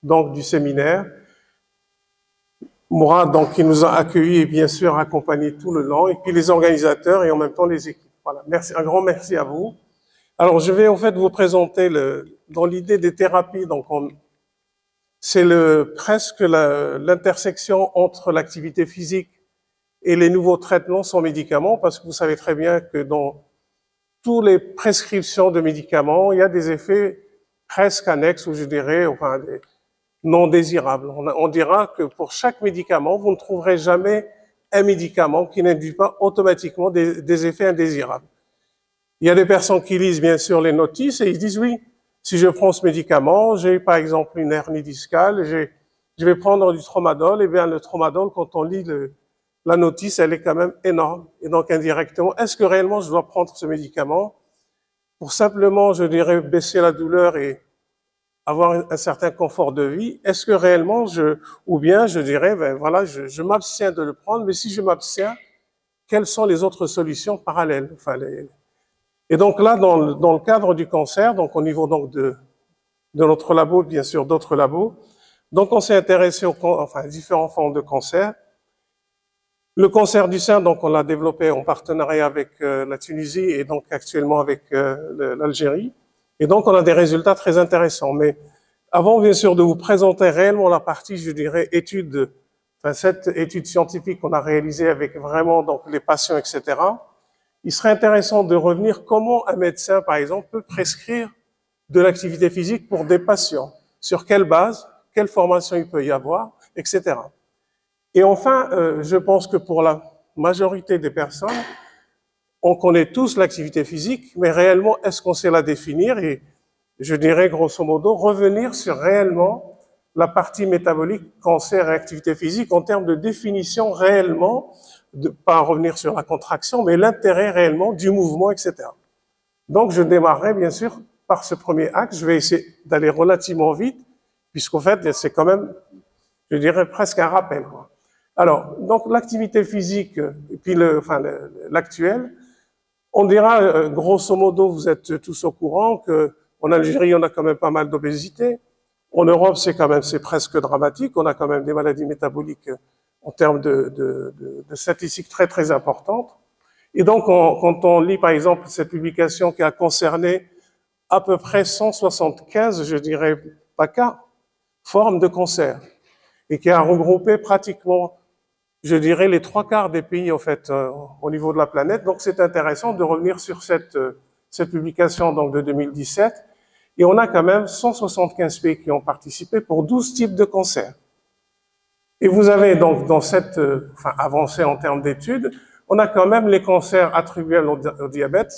donc du séminaire. Mourad, donc, qui nous a accueillis et bien sûr accompagnés tout le long, et puis les organisateurs et en même temps les équipes. Voilà, merci, un grand merci à vous. Alors, je vais en fait vous présenter dans l'idée des thérapies, donc c'est presque l'intersection entre l'activité physique et les nouveaux traitements sans médicaments, parce que vous savez très bien que dans toutes les prescriptions de médicaments, il y a des effets presque annexes, ou je dirais, enfin, non désirables. On dira que pour chaque médicament, vous ne trouverez jamais un médicament qui n'induit pas automatiquement des effets indésirables. Il y a des personnes qui lisent bien sûr les notices et ils disent oui, si je prends ce médicament, j'ai par exemple une hernie discale, je vais prendre du tramadol, et bien le tramadol, quand on lit la notice, elle est quand même énorme. Et donc indirectement, est-ce que réellement je dois prendre ce médicament pour simplement, je dirais, baisser la douleur et avoir un certain confort de vie? Est-ce que réellement ou bien je dirais, ben voilà, je m'abstiens de le prendre, mais si je m'abstiens, quelles sont les autres solutions parallèles? Enfin, et donc là, dans le cadre du cancer, donc au niveau donc de notre labo, bien sûr d'autres labos, donc on s'est intéressé à différentes formes de cancer. Le cancer du sein, donc on l'a développé en partenariat avec la Tunisie et donc actuellement avec l'Algérie. Et donc on a des résultats très intéressants. Mais avant bien sûr de vous présenter réellement la partie, je dirais, cette étude scientifique qu'on a réalisée avec vraiment donc les patients, etc., il serait intéressant de revenir comment un médecin, par exemple, peut prescrire de l'activité physique pour des patients. Sur quelle base, quelle formation il peut y avoir, etc. Et enfin, je pense que pour la majorité des personnes, on connaît tous l'activité physique, mais réellement, est-ce qu'on sait la définir? Et je dirais, grosso modo, revenir sur réellement la partie métabolique, cancer et activité physique en termes de définition réellement, pas revenir sur la contraction, mais l'intérêt réellement du mouvement, etc. Donc, je démarrerai bien sûr par ce premier axe. Je vais essayer d'aller relativement vite, puisqu'en fait, c'est quand même, je dirais, presque un rappel, quoi. Alors, donc l'activité physique, et puis l'actuel, on dira, grosso modo, vous êtes tous au courant qu'en Algérie, on a quand même pas mal d'obésité. En Europe, c'est presque dramatique. On a quand même des maladies métaboliques en termes de statistiques très, très importantes. Et donc, quand on lit, par exemple, cette publication qui a concerné à peu près 175, je dirais, pas cas, formes de cancer, et qui a regroupé pratiquement, je dirais, les 3/4 des pays, en fait, au niveau de la planète. Donc, c'est intéressant de revenir sur cette publication, donc, de 2017. Et on a quand même 175 pays qui ont participé pour 12 types de cancers. Et vous avez donc, dans cette avancée en termes d'études, on a quand même les cancers attribués au diabète,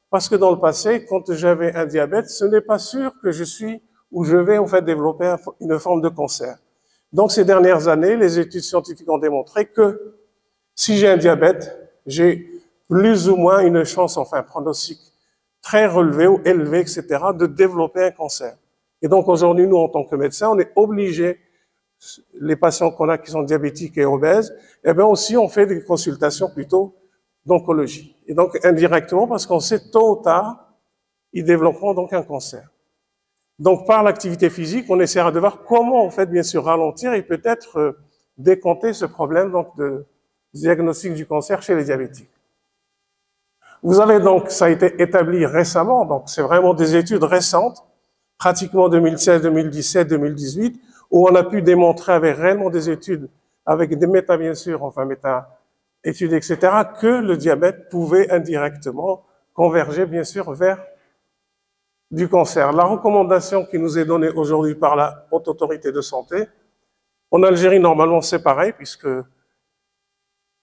parce que dans le passé, quand j'avais un diabète, ce n'est pas sûr que je vais, en fait, développer une forme de cancer. Donc, ces dernières années, les études scientifiques ont démontré que si j'ai un diabète, j'ai plus ou moins une chance, enfin, pronostic très relevé ou élevé, etc., de développer un cancer. Et donc, aujourd'hui, nous, en tant que médecins, on est obligés, les patients qu'on a qui sont diabétiques et obèses, eh bien aussi, on fait des consultations plutôt d'oncologie. Et donc, indirectement, parce qu'on sait tôt ou tard, ils développeront donc un cancer. Donc, par l'activité physique, on essaiera de voir comment, en fait, bien sûr, ralentir et peut-être décompter ce problème donc de diagnostic du cancer chez les diabétiques. Vous avez donc, ça a été établi récemment, donc c'est vraiment des études récentes, pratiquement 2016, 2017, 2018, où on a pu démontrer avec réellement des études, avec des bien sûr, enfin méta-études, etc., que le diabète pouvait indirectement converger, bien sûr, vers du cancer. La recommandation qui nous est donnée aujourd'hui par la Haute Autorité de Santé, en Algérie, normalement, c'est pareil, puisque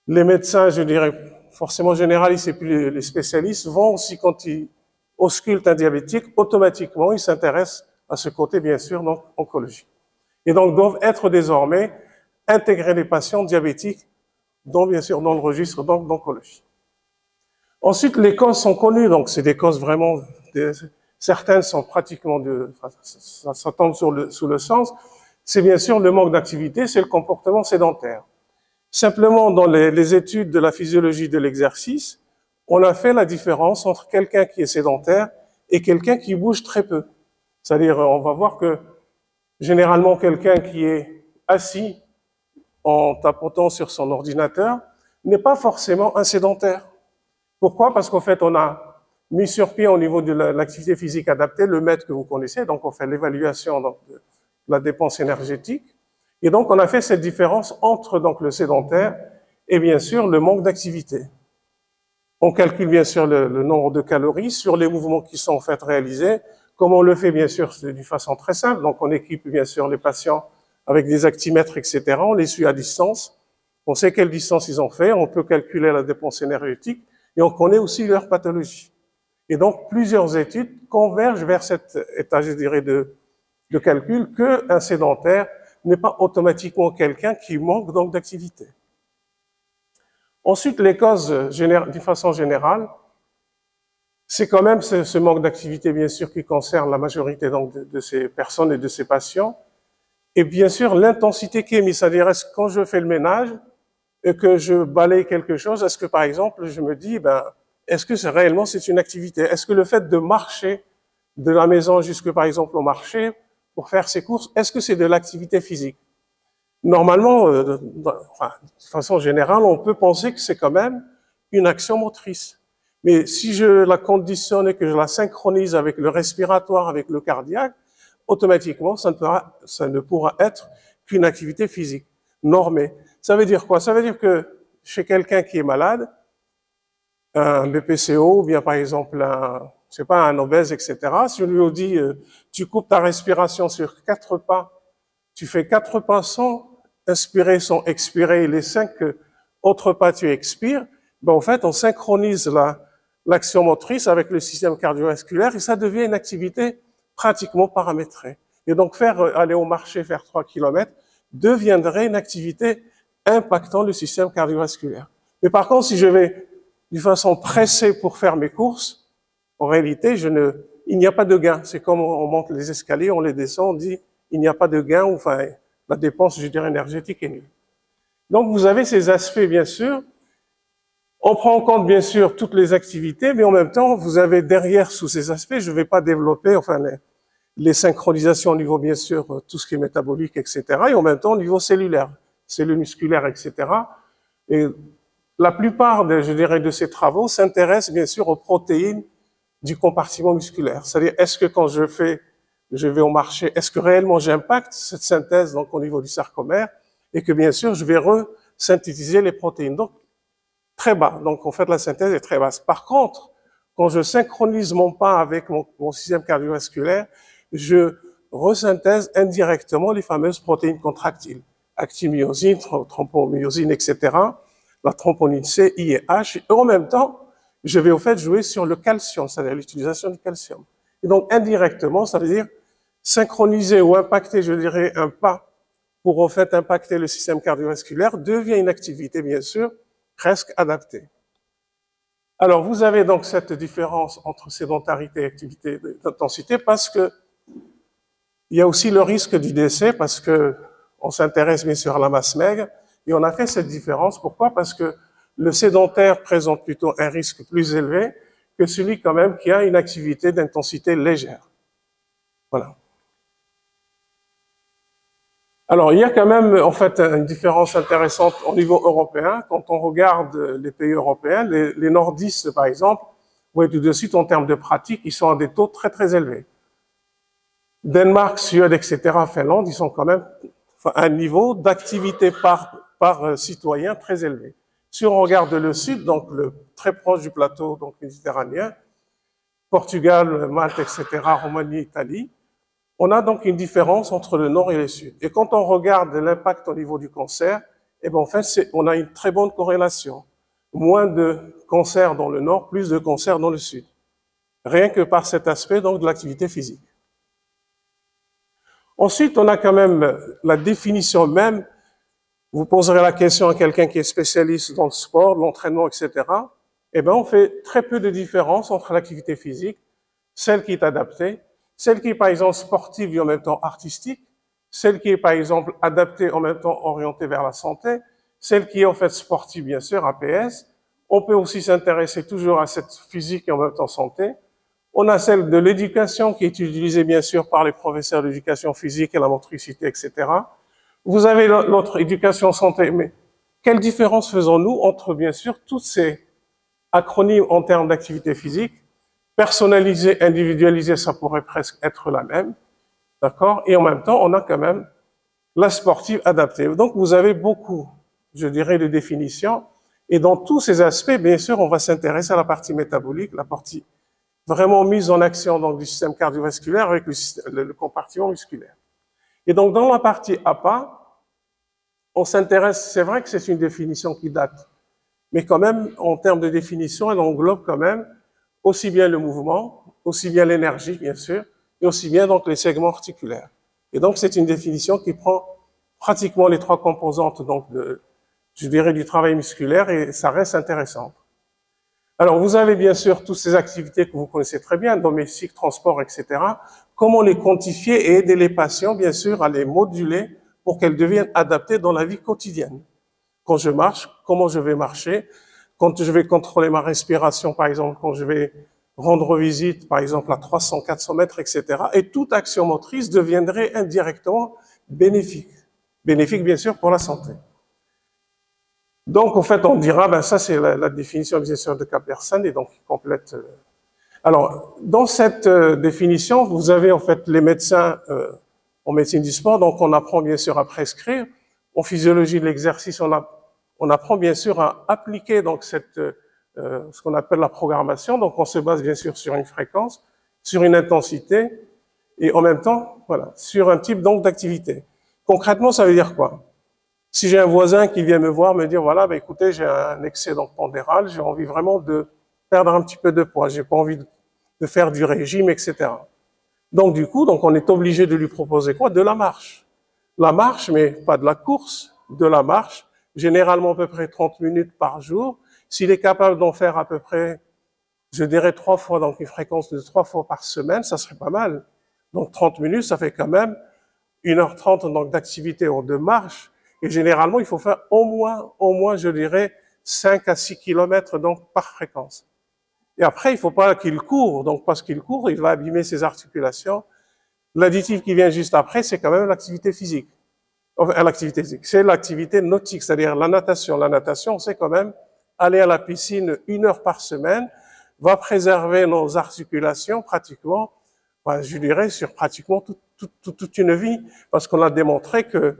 les médecins, je dirais, forcément généralistes et puis les spécialistes vont aussi, quand ils auscultent un diabétique, automatiquement, ils s'intéressent à ce côté, bien sûr, donc oncologie. Et donc, doivent être désormais intégrer les patients diabétiques, dont, bien sûr, dans le registre d'oncologie. Ensuite, les causes sont connues, donc c'est des causes vraiment, certaines sont pratiquement ça tombe sous le sens. C'est bien sûr le manque d'activité, c'est le comportement sédentaire. Simplement, dans les études de la physiologie de l'exercice, on a fait la différence entre quelqu'un qui est sédentaire et quelqu'un qui bouge très peu. C'est-à-dire, on va voir que généralement quelqu'un qui est assis en tapotant sur son ordinateur n'est pas forcément un sédentaire. Pourquoi? Parce qu'en fait, on a mis sur pied au niveau de l'activité physique adaptée le mètre que vous connaissez, donc on fait l'évaluation de la dépense énergétique, et donc on a fait cette différence entre donc le sédentaire et bien sûr le manque d'activité. On calcule bien sûr le nombre de calories sur les mouvements qui sont en fait réalisés, comme on le fait bien sûr d'une façon très simple. Donc on équipe bien sûr les patients avec des actimètres, etc. On les suit à distance. On sait quelle distance ils ont fait. On peut calculer la dépense énergétique et on connaît aussi leur pathologie. Et donc plusieurs études convergent vers cet état, je dirais, de calcul qu'un sédentaire n'est pas automatiquement quelqu'un qui manque donc d'activité. Ensuite, les causes, d'une façon générale, c'est quand même ce manque d'activité, bien sûr, qui concerne la majorité donc, de ces personnes et de ces patients. Et bien sûr, l'intensité qui est mise, c'est-à-dire, est-ce que quand je fais le ménage et que je balaye quelque chose, est-ce que, par exemple, je me dis, est-ce que réellement c'est une activité? Est-ce que le fait de marcher de la maison jusque, par exemple, au marché pour faire ses courses, est-ce que c'est de l'activité physique? Normalement, de façon générale, on peut penser que c'est quand même une action motrice. Mais si je la conditionne et que je la synchronise avec le respiratoire, avec le cardiaque, automatiquement, ça ne pourra être qu'une activité physique normée. Ça veut dire quoi? Ça veut dire que chez quelqu'un qui est malade, un BPCO, ou bien par exemple un obèse, etc., si je lui dis, tu coupes ta respiration sur 4 pas, tu fais 4 pas sans inspirer, sans expirer, les 5 autres pas tu expires, en fait, on synchronise l'action motrice avec le système cardiovasculaire et ça devient une activité pratiquement paramétrée. Et donc, aller au marché, faire 3 km, deviendrait une activité impactant le système cardiovasculaire. Mais par contre, si je vais d'une façon pressée pour faire mes courses, en réalité, il n'y a pas de gain. C'est comme on monte les escaliers, on les descend, on dit, il n'y a pas de gain, enfin, la dépense, je dirais, énergétique est nulle. Donc, vous avez ces aspects, bien sûr. On prend en compte, bien sûr, toutes les activités, mais en même temps, vous avez derrière, sous ces aspects, je ne vais pas développer, enfin, les synchronisations au niveau, bien sûr, tout ce qui est métabolique, etc., et en même temps, au niveau cellulaire, cellules musculaires, etc. Et la plupart, je dirais, de ces travaux s'intéressent, bien sûr, aux protéines du compartiment musculaire. C'est-à-dire, est-ce que quand je vais au marché, est-ce que réellement j'impacte cette synthèse donc au niveau du sarcomère et que bien sûr je vais resynthétiser les protéines. Donc très bas, donc en fait la synthèse est très basse. Par contre, quand je synchronise mon pas avec mon système cardiovasculaire, je resynthèse indirectement les fameuses protéines contractiles, actimyosine, trombomyosine, etc., la troponine C, I et H, et en même temps, je vais au fait jouer sur le calcium, c'est-à-dire l'utilisation du calcium. Et donc indirectement, ça veut dire synchroniser ou impacter, je dirais, un pas pour en fait impacter le système cardiovasculaire devient une activité, bien sûr, presque adaptée. Alors, vous avez donc cette différence entre sédentarité et activité d'intensité parce que il y a aussi le risque du décès parce que on s'intéresse bien sûr à la masse maigre et on a fait cette différence. Pourquoi? Parce que le sédentaire présente plutôt un risque plus élevé que celui quand même qui a une activité d'intensité légère. Voilà. Alors, il y a quand même, en fait, une différence intéressante au niveau européen. Quand on regarde les pays européens, les nordistes, par exemple, vous voyez tout de suite, en termes de pratique, ils sont à des taux très, très élevés. Danemark, Suède, etc., Finlande, ils sont quand même à un niveau d'activité par citoyen très élevé. Si on regarde le sud, donc très proche du plateau donc méditerranéen, Portugal, Malte, etc., Roumanie, Italie, on a donc une différence entre le nord et le sud. Et quand on regarde l'impact au niveau du cancer, en fait, on a une très bonne corrélation. Moins de cancers dans le nord, plus de cancers dans le sud. Rien que par cet aspect donc de l'activité physique. Ensuite, on a quand même la définition même. Vous poserez la question à quelqu'un qui est spécialiste dans le sport, l'entraînement, etc. On fait très peu de différence entre l'activité physique, celle qui est adaptée, celle qui est par exemple sportive et en même temps artistique, celle qui est par exemple adaptée en même temps orientée vers la santé, celle qui est en fait sportive bien sûr, APS. On peut aussi s'intéresser toujours à cette physique et en même temps santé. On a celle de l'éducation qui est utilisée bien sûr par les professeurs d'éducation physique et la motricité, etc. Vous avez l'autre éducation santé, mais quelle différence faisons-nous entre bien sûr tous ces acronymes en termes d'activité physique? Personnalisé, individualisé, ça pourrait presque être la même, d'accord? Et en même temps, on a quand même la sportive adaptée. Donc vous avez beaucoup, je dirais, de définitions. Et dans tous ces aspects, bien sûr, on va s'intéresser à la partie métabolique, la partie vraiment mise en action donc, du système cardiovasculaire avec le compartiment musculaire. Et donc, dans la partie APA, on s'intéresse, c'est vrai que c'est une définition qui date, mais quand même, en termes de définition, elle englobe quand même aussi bien le mouvement, aussi bien l'énergie, bien sûr, et aussi bien donc les segments articulaires. Et donc, c'est une définition qui prend pratiquement les trois composantes donc je dirais, du travail musculaire, et ça reste intéressant. Alors, vous avez bien sûr toutes ces activités que vous connaissez très bien, domestique, transport, etc. Comment les quantifier et aider les patients, bien sûr, à les moduler pour qu'elles deviennent adaptées dans la vie quotidienne. Quand je marche, comment je vais marcher? Quand je vais contrôler ma respiration, par exemple, quand je vais rendre visite, par exemple, à 300, 400 mètres, etc. Et toute action motrice deviendrait indirectement bénéfique. Bénéfique, bien sûr, pour la santé. Donc, en fait, on dira, ben ça, c'est la définition bien sûr de Kaplersan, et donc complète. Alors, dans cette définition, vous avez en fait les médecins en médecine du sport, donc on apprend bien sûr à prescrire. En physiologie de l'exercice, on apprend bien sûr à appliquer donc ce qu'on appelle la programmation. Donc, on se base bien sûr sur une fréquence, sur une intensité, et en même temps, voilà, sur un type donc d'activité. Concrètement, ça veut dire quoi? Si j'ai un voisin qui vient me voir, me dire, voilà, ben, écoutez, j'ai un excès donc pondéral, j'ai envie vraiment de perdre un petit peu de poids, j'ai pas envie de faire du régime, etc. Donc, du coup, donc, on est obligé de lui proposer quoi? De la marche. La marche, mais pas de la course, de la marche, généralement à peu près 30 minutes par jour. S'il est capable d'en faire à peu près, je dirais 3 fois, donc une fréquence de 3 fois par semaine, ça serait pas mal. Donc, 30 minutes, ça fait quand même 1h30 donc d'activité ou de marche. Et généralement, il faut faire au moins, je dirais, 5 à 6 kilomètres donc par fréquence. Et après, il ne faut pas qu'il court. Donc, parce qu'il court, il va abîmer ses articulations. L'additif qui vient juste après, c'est quand même l'activité physique. Enfin, l'activité physique, c'est l'activité nautique, c'est-à-dire la natation. La natation, c'est quand même aller à la piscine 1 heure par semaine, va préserver nos articulations pratiquement, je dirais, sur pratiquement toute une vie, parce qu'on a démontré que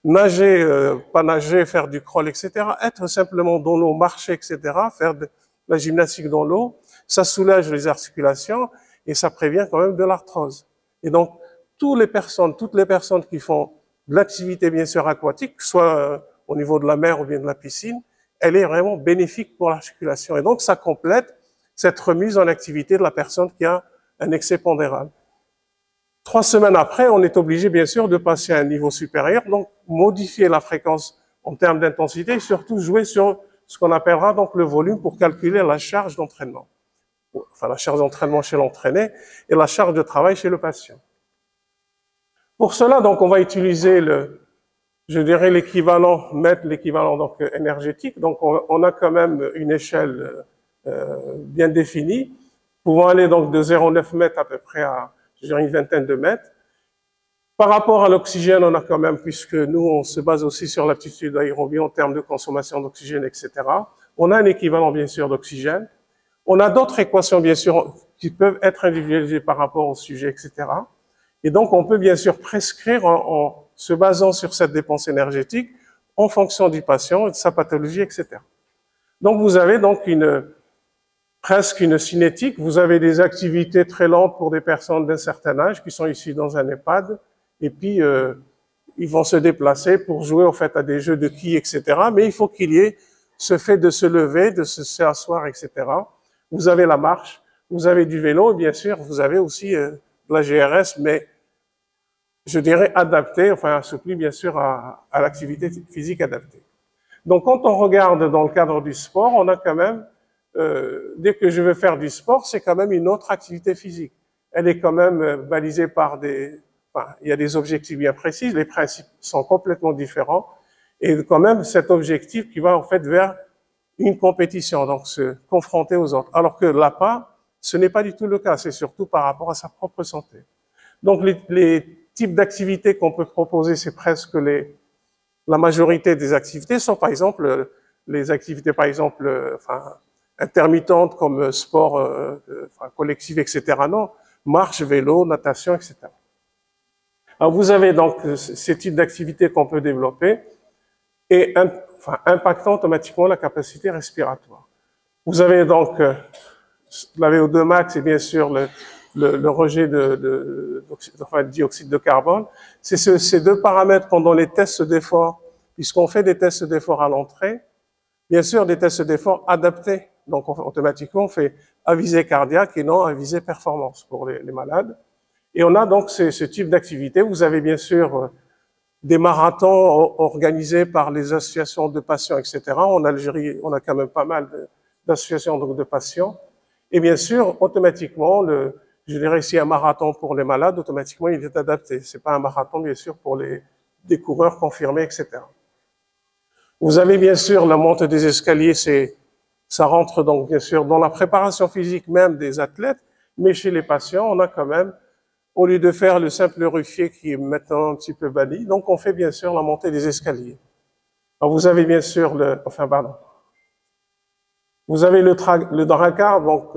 nager, pas nager, faire du crawl, etc., être simplement dans l'eau, marcher, etc., faire de la gymnastique dans l'eau, ça soulage les articulations et ça prévient quand même de l'arthrose. Et donc, toutes les personnes qui font de l'activité, bien sûr, aquatique, soit au niveau de la mer ou bien de la piscine, elle est vraiment bénéfique pour l'articulation. Et donc, ça complète cette remise en activité de la personne qui a un excès pondéral. 3 semaines après, on est obligé, bien sûr, de passer à un niveau supérieur, donc modifier la fréquence en termes d'intensité et surtout jouer sur ce qu'on appellera donc le volume pour calculer la charge d'entraînement. Enfin, la charge d'entraînement chez l'entraîné et la charge de travail chez le patient. Pour cela, donc, on va utiliser je dirais l'équivalent, mettre l'équivalent donc énergétique. Donc, on a quand même une échelle bien définie, pouvant aller donc de 0,9 mètres à peu près à, je dirais, une vingtaine de mètres. Par rapport à l'oxygène, on a quand même, puisque nous, on se base aussi sur l'aptitude aérobie en termes de consommation d'oxygène, etc. On a un équivalent, bien sûr, d'oxygène. On a d'autres équations, bien sûr, qui peuvent être individualisées par rapport au sujet, etc. Et donc, on peut bien sûr prescrire en se basant sur cette dépense énergétique en fonction du patient et de sa pathologie, etc. Donc, vous avez donc presque une cinétique. Vous avez des activités très lentes pour des personnes d'un certain âge qui sont ici dans un EHPAD. Et puis, ils vont se déplacer pour jouer, en fait, à des jeux de quilles, etc. Mais il faut qu'il y ait ce fait de se lever, de se asseoir, etc. Vous avez la marche, vous avez du vélo, et bien sûr, vous avez aussi de la GRS, mais je dirais adapté, enfin assoupli bien sûr à l'activité physique adaptée. Donc quand on regarde dans le cadre du sport, on a quand même, dès que je veux faire du sport, c'est quand même une autre activité physique. Elle est quand même balisée par il y a des objectifs bien précis, les principes sont complètement différents, et quand même cet objectif qui va en fait vers une compétition, donc se confronter aux autres. Alors que l'APA, Ce n'est pas du tout le cas, c'est surtout par rapport à sa propre santé. Donc les types d'activités qu'on peut proposer, c'est presque la majorité des activités sont par exemple les activités par exemple intermittentes comme sport collectif, etc. Non, marche, vélo, natation, etc. Alors vous avez donc ces types d'activités qu'on peut développer et impactant automatiquement la capacité respiratoire. Vous avez donc la VO2 max et bien sûr le rejet de dioxyde de carbone. C'est ces deux paramètres pendant les tests d'effort, puisqu'on fait des tests d'effort à l'entrée, bien sûr des tests d'effort adaptés. Donc automatiquement on fait à visée cardiaque et non à visée performance pour les malades. Et on a donc ce type d'activité. Vous avez bien sûr des marathons organisés par les associations de patients, etc. En Algérie, on a quand même pas mal d'associations de patients. Et bien sûr, automatiquement, je dirais si un marathon pour les malades, automatiquement, il est adapté. C'est pas un marathon, bien sûr, pour des coureurs confirmés, etc. Vous avez bien sûr la montée des escaliers, ça rentre donc bien sûr dans la préparation physique même des athlètes, mais chez les patients, on a quand même, au lieu de faire le simple ruffier qui est maintenant un petit peu banni, donc on fait bien sûr la montée des escaliers. Alors vous avez bien sûr vous avez le DRACAR, donc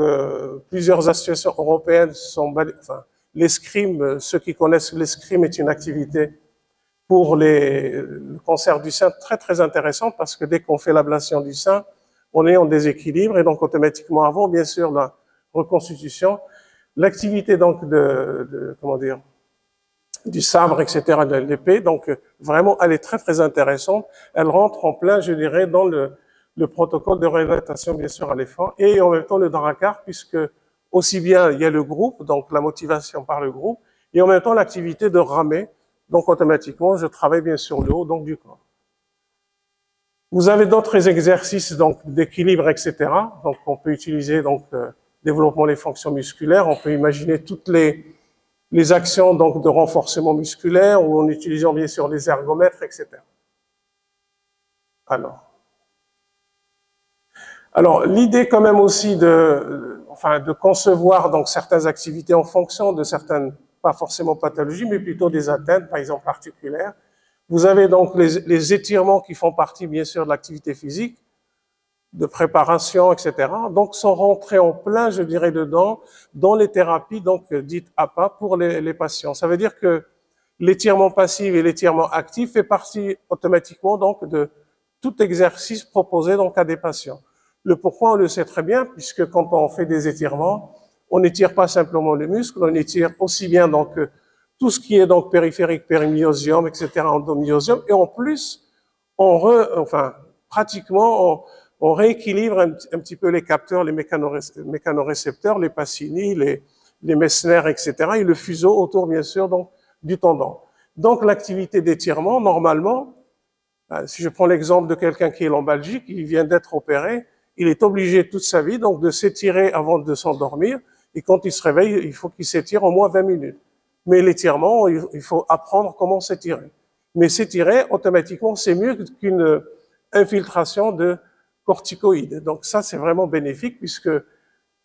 plusieurs associations européennes sont l'escrime, ceux qui connaissent l'escrime est une activité pour le cancer du sein très très intéressante parce que dès qu'on fait l'ablation du sein, on est en déséquilibre et donc automatiquement avant bien sûr la reconstitution, l'activité donc du sabre, etc., de l'épée, donc vraiment elle est très très intéressante, elle rentre en plein, je dirais, dans le protocole de réadaptation, bien sûr, à l'effort, et en même temps le DRACAR, puisque aussi bien il y a le groupe, donc la motivation par le groupe, et en même temps l'activité de ramer, donc automatiquement je travaille bien sûr le haut donc du corps. Vous avez d'autres exercices donc d'équilibre, etc. Donc on peut utiliser donc développement des fonctions musculaires, on peut imaginer toutes les actions donc de renforcement musculaire ou en utilisant bien sûr les ergomètres, etc. Alors, l'idée quand même aussi de concevoir donc certaines activités en fonction de certaines, pas forcément pathologies, mais plutôt des atteintes, par exemple articulaires. Vous avez donc les étirements qui font partie, bien sûr, de l'activité physique, de préparation, etc. Donc, sont rentrés en plein, je dirais, dedans, dans les thérapies, donc, dites APA pour les patients. Ça veut dire que l'étirement passif et l'étirement actif fait partie automatiquement, donc, de tout exercice proposé, donc, à des patients. Le pourquoi, on le sait très bien, puisque quand on fait des étirements, on n'étire pas simplement le muscle, on étire aussi bien donc tout ce qui est donc périphérique, périmyosium, etc., endomyosium, et en plus, pratiquement, on rééquilibre un petit peu les capteurs, les mécanorécepteurs, les Pacini, les Messner, etc., et le fuseau autour, bien sûr, donc, du tendon. Donc, l'activité d'étirement, normalement, si je prends l'exemple de quelqu'un qui est lombalgique, il vient d'être opéré, il est obligé toute sa vie donc de s'étirer avant de s'endormir et quand il se réveille, il faut qu'il s'étire au moins 20 minutes. Mais l'étirement, il faut apprendre comment s'étirer. Mais s'étirer, automatiquement, c'est mieux qu'une infiltration de corticoïdes. Donc ça, c'est vraiment bénéfique puisque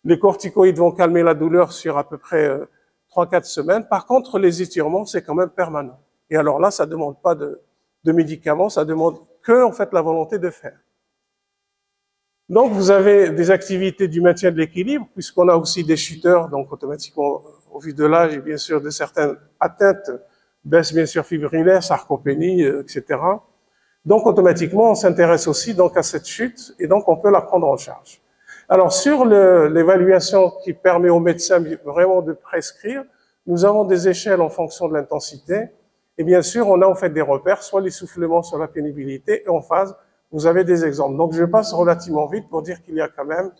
les corticoïdes vont calmer la douleur sur à peu près 3-4 semaines. Par contre, les étirements, c'est quand même permanent. Et alors là, ça ne demande pas de médicaments, ça demande que, en fait, la volonté de faire. Donc, vous avez des activités du maintien de l'équilibre, puisqu'on a aussi des chuteurs, donc automatiquement, au vu de l'âge et bien sûr de certaines atteintes, baisse bien sûr fibrillaire, sarcopénie, etc. Donc, automatiquement, on s'intéresse aussi donc à cette chute et donc on peut la prendre en charge. Alors, sur l'évaluation qui permet aux médecins vraiment de prescrire, nous avons des échelles en fonction de l'intensité et bien sûr, on a en fait des repères, soit l'essoufflement, soit la pénibilité, et en phase, vous avez des exemples. Donc, je passe relativement vite pour dire qu'il y a quand même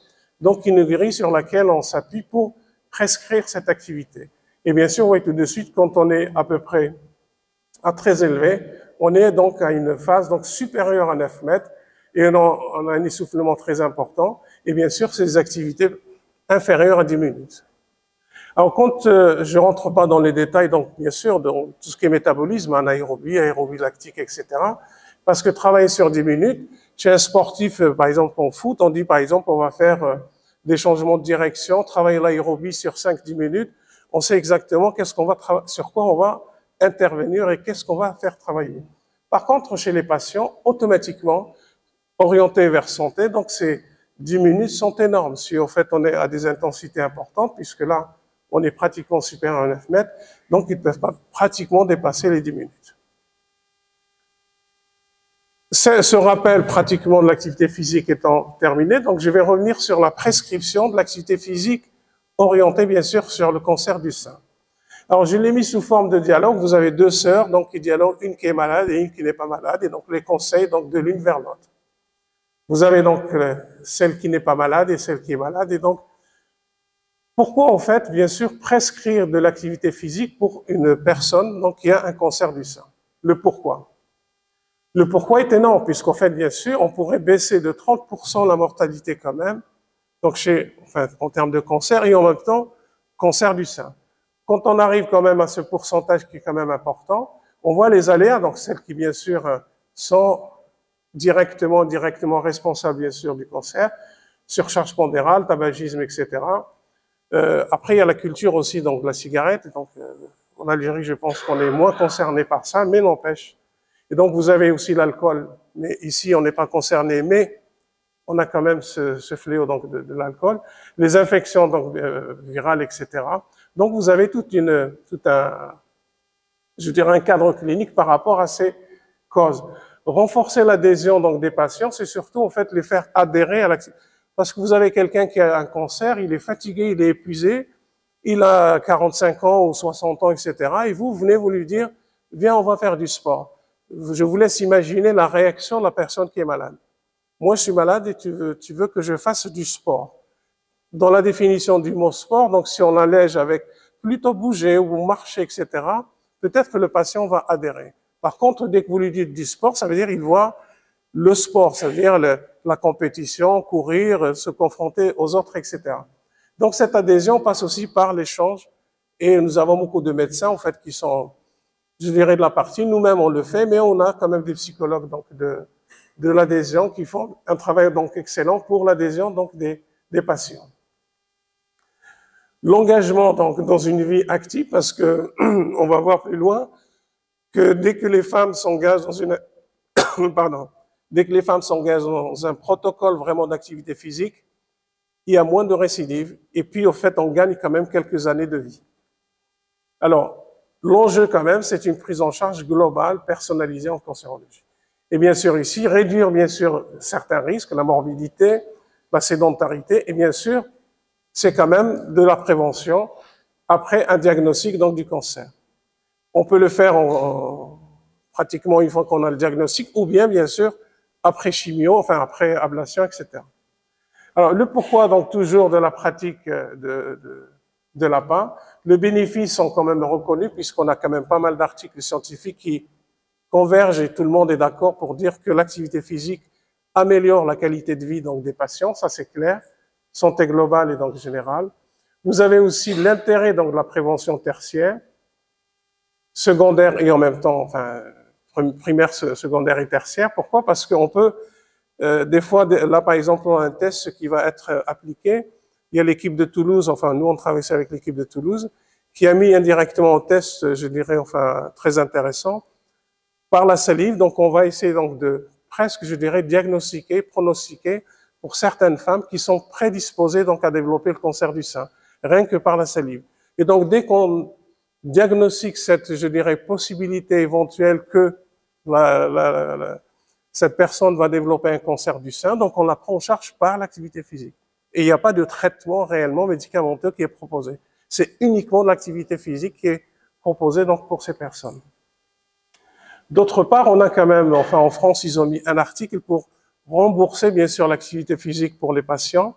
donc une grille sur laquelle on s'appuie pour prescrire cette activité. Et bien sûr, vous voyez tout de suite, quand on est à peu près à très élevé, on est donc à une phase donc supérieure à 9 mètres et on a un essoufflement très important. Et bien sûr, c'est des activités inférieures à 10 minutes. Alors, quand je rentre pas dans les détails, donc bien sûr, dans tout ce qui est métabolisme, anaérobie, aérobie lactique, etc., parce que travailler sur 10 minutes, chez un sportif, par exemple en foot, on dit par exemple on va faire des changements de direction, travailler l'aérobie sur 5-10 minutes, on sait exactement sur quoi on va intervenir et qu'est-ce qu'on va faire travailler. Par contre, chez les patients, automatiquement, orientés vers santé, donc ces 10 minutes sont énormes. Si en fait on est à des intensités importantes, puisque là, on est pratiquement supérieur à 9 mètres, donc ils ne peuvent pas pratiquement dépasser les 10 minutes. Ce rappel pratiquement de l'activité physique étant terminé, donc je vais revenir sur la prescription de l'activité physique orientée bien sûr sur le cancer du sein. Alors je l'ai mis sous forme de dialogue, vous avez deux sœurs, donc qui dialoguent, une qui est malade et une qui n'est pas malade, et donc les conseils donc de l'une vers l'autre. Vous avez donc celle qui n'est pas malade et celle qui est malade, et donc pourquoi en fait, bien sûr, prescrire de l'activité physique pour une personne donc, qui a un cancer du sein? Le pourquoi? Le pourquoi est énorme, puisqu'en fait, bien sûr, on pourrait baisser de 30% la mortalité quand même, donc en termes de cancer, et en même temps, cancer du sein. Quand on arrive quand même à ce pourcentage qui est quand même important, on voit les aléas, donc celles qui, bien sûr, sont directement responsables, bien sûr, du cancer, surcharge pondérale, tabagisme, etc. Après, il y a la culture aussi, donc la cigarette. Donc, en Algérie, je pense qu'on est moins concerné par ça, mais n'empêche. Et donc, vous avez aussi l'alcool. Mais ici, on n'est pas concerné, mais on a quand même ce fléau donc de l'alcool. Les infections donc virales, etc. Donc, vous avez un cadre clinique par rapport à ces causes. Renforcer l'adhésion donc des patients, c'est surtout en fait les faire adhérer à l'activité. Parce que vous avez quelqu'un qui a un cancer, il est fatigué, il est épuisé, il a 45 ans ou 60 ans, etc. Et vous venez vous lui dire, viens, on va faire du sport. Je vous laisse imaginer la réaction de la personne qui est malade. Moi, je suis malade et tu veux que je fasse du sport. Dans la définition du mot sport, donc si on l'allège avec plutôt bouger ou marcher, etc., peut-être que le patient va adhérer. Par contre, dès que vous lui dites du sport, ça veut dire qu'il voit le sport, c'est-à-dire la compétition, courir, se confronter aux autres, etc. Donc cette adhésion passe aussi par l'échange, et nous avons beaucoup de médecins en fait qui sont, je dirais, de la partie. Nous-mêmes on le fait, mais on a quand même des psychologues donc de l'adhésion qui font un travail donc excellent pour l'adhésion donc des patients. L'engagement donc dans une vie active, parce que on va voir plus loin que dès que les femmes s'engagent dans une dès que les femmes s'engagent dans un protocole vraiment d'activité physique, il y a moins de récidives, et puis au fait, on gagne quand même quelques années de vie. Alors, l'enjeu quand même, c'est une prise en charge globale, personnalisée en cancérologie. Et bien sûr ici, réduire bien sûr certains risques, la morbidité, la sédentarité, et bien sûr, c'est quand même de la prévention après un diagnostic donc du cancer. On peut le faire pratiquement une fois qu'on a le diagnostic, ou bien sûr, après chimio, enfin après ablation, etc. Alors, le pourquoi donc toujours de la pratique de l'APA, les bénéfices sont quand même reconnus puisqu'on a quand même pas mal d'articles scientifiques qui convergent et tout le monde est d'accord pour dire que l'activité physique améliore la qualité de vie donc des patients, ça c'est clair, santé globale et donc générale. Vous avez aussi l'intérêt donc de la prévention tertiaire, secondaire et en même temps, enfin primaire, secondaire et tertiaire. Pourquoi? Parce qu'on peut des fois, là par exemple, on a un test qui va être appliqué. Il y a l'équipe de Toulouse, enfin nous on travaille avec l'équipe de Toulouse, qui a mis indirectement au test, je dirais, enfin très intéressant, par la salive. Donc on va essayer donc de presque, je dirais, diagnostiquer, pronostiquer pour certaines femmes qui sont prédisposées donc à développer le cancer du sein, rien que par la salive. Et donc dès qu'on diagnostique cette, je dirais, possibilité éventuelle que cette personne va développer un cancer du sein, donc on la prend en charge par l'activité physique. Et il n'y a pas de traitement réellement médicamenteux qui est proposé. C'est uniquement de l'activité physique qui est proposée donc pour ces personnes. D'autre part, on a quand même, enfin en France, ils ont mis un article pour rembourser bien sûr l'activité physique pour les patients.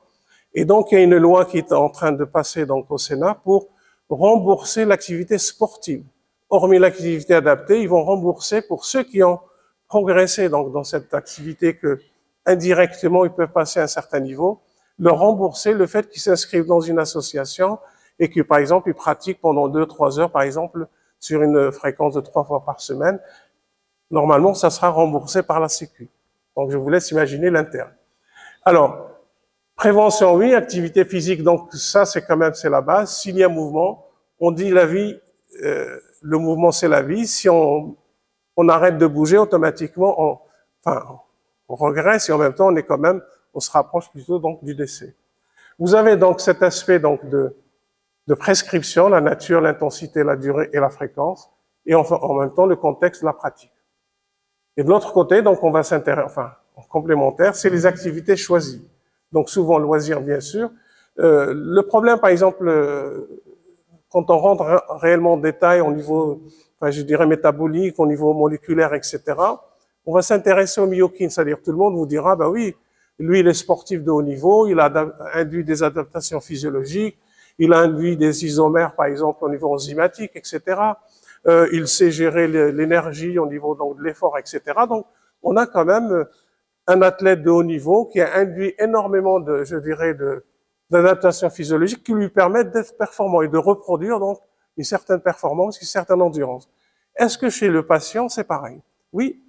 Et donc il y a une loi qui est en train de passer donc au Sénat pour rembourser l'activité sportive. Hormis l'activité adaptée, ils vont rembourser pour ceux qui ont progressé donc dans cette activité que indirectement ils peuvent passer à un certain niveau, leur rembourser le fait qu'ils s'inscrivent dans une association et que par exemple ils pratiquent pendant 2-3 heures par exemple sur une fréquence de 3 fois par semaine. Normalement, ça sera remboursé par la Sécu. Donc je vous laisse imaginer l'intérêt. Alors, Prévention, oui. Activité physique, donc ça, c'est quand même, c'est la base. S'il y a mouvement, on dit la vie, le mouvement, c'est la vie. Si on arrête de bouger, automatiquement, on regresse et en même temps, on est quand même, on se rapproche plutôt donc du décès. Vous avez donc cet aspect donc de prescription, la nature, l'intensité, la durée et la fréquence, et en même temps le contexte de la pratique. Et de l'autre côté, donc on va s'intéresser, en complémentaire, c'est les activités choisies. Donc souvent loisirs, bien sûr. Le problème, par exemple, quand on rentre réellement en détail au niveau, je dirais métabolique, au niveau moléculaire, etc., on va s'intéresser au myokine, c'est-à-dire tout le monde vous dira, bah oui, lui il est sportif de haut niveau, il a induit des adaptations physiologiques, il a induit des isomères, par exemple, au niveau enzymatique, etc. Il sait gérer l'énergie au niveau donc, de l'effort, etc. Donc, on a quand même un athlète de haut niveau qui a induit énormément de, je dirais, d'adaptations physiologiques qui lui permettent d'être performant et de reproduire donc une certaine performance, une certaine endurance. Est-ce que chez le patient, c'est pareil? Oui.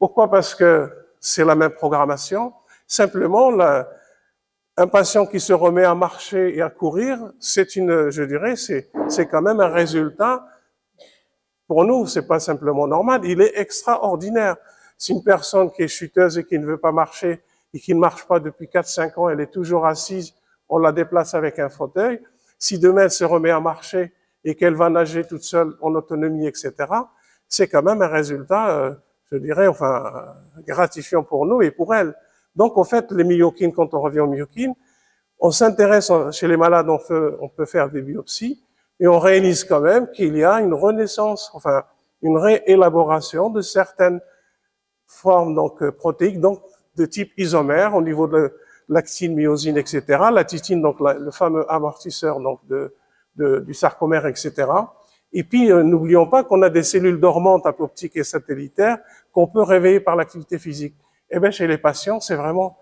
Pourquoi? Parce que c'est la même programmation. Simplement, un patient qui se remet à marcher et à courir, c'est je dirais, c'est quand même un résultat. Pour nous, c'est pas simplement normal, il est extraordinaire. Si une personne qui est chuteuse et qui ne veut pas marcher et qui ne marche pas depuis 4-5 ans, elle est toujours assise, on la déplace avec un fauteuil. Si demain elle se remet à marcher et qu'elle va nager toute seule en autonomie, etc., c'est quand même un résultat, je dirais, gratifiant pour nous et pour elle. Donc, en fait, les myokines, quand on revient aux myokines, on s'intéresse, chez les malades, on peut faire des biopsies et on réalise quand même qu'il y a une renaissance, une réélaboration de certaines formes donc protéiques, donc de type isomère au niveau de l'actine, myosine, etc. La titine, donc le fameux amortisseur donc du sarcomère, etc. Et puis n'oublions pas qu'on a des cellules dormantes apoptiques et satellitaires qu'on peut réveiller par l'activité physique. Eh bien, chez les patients, c'est vraiment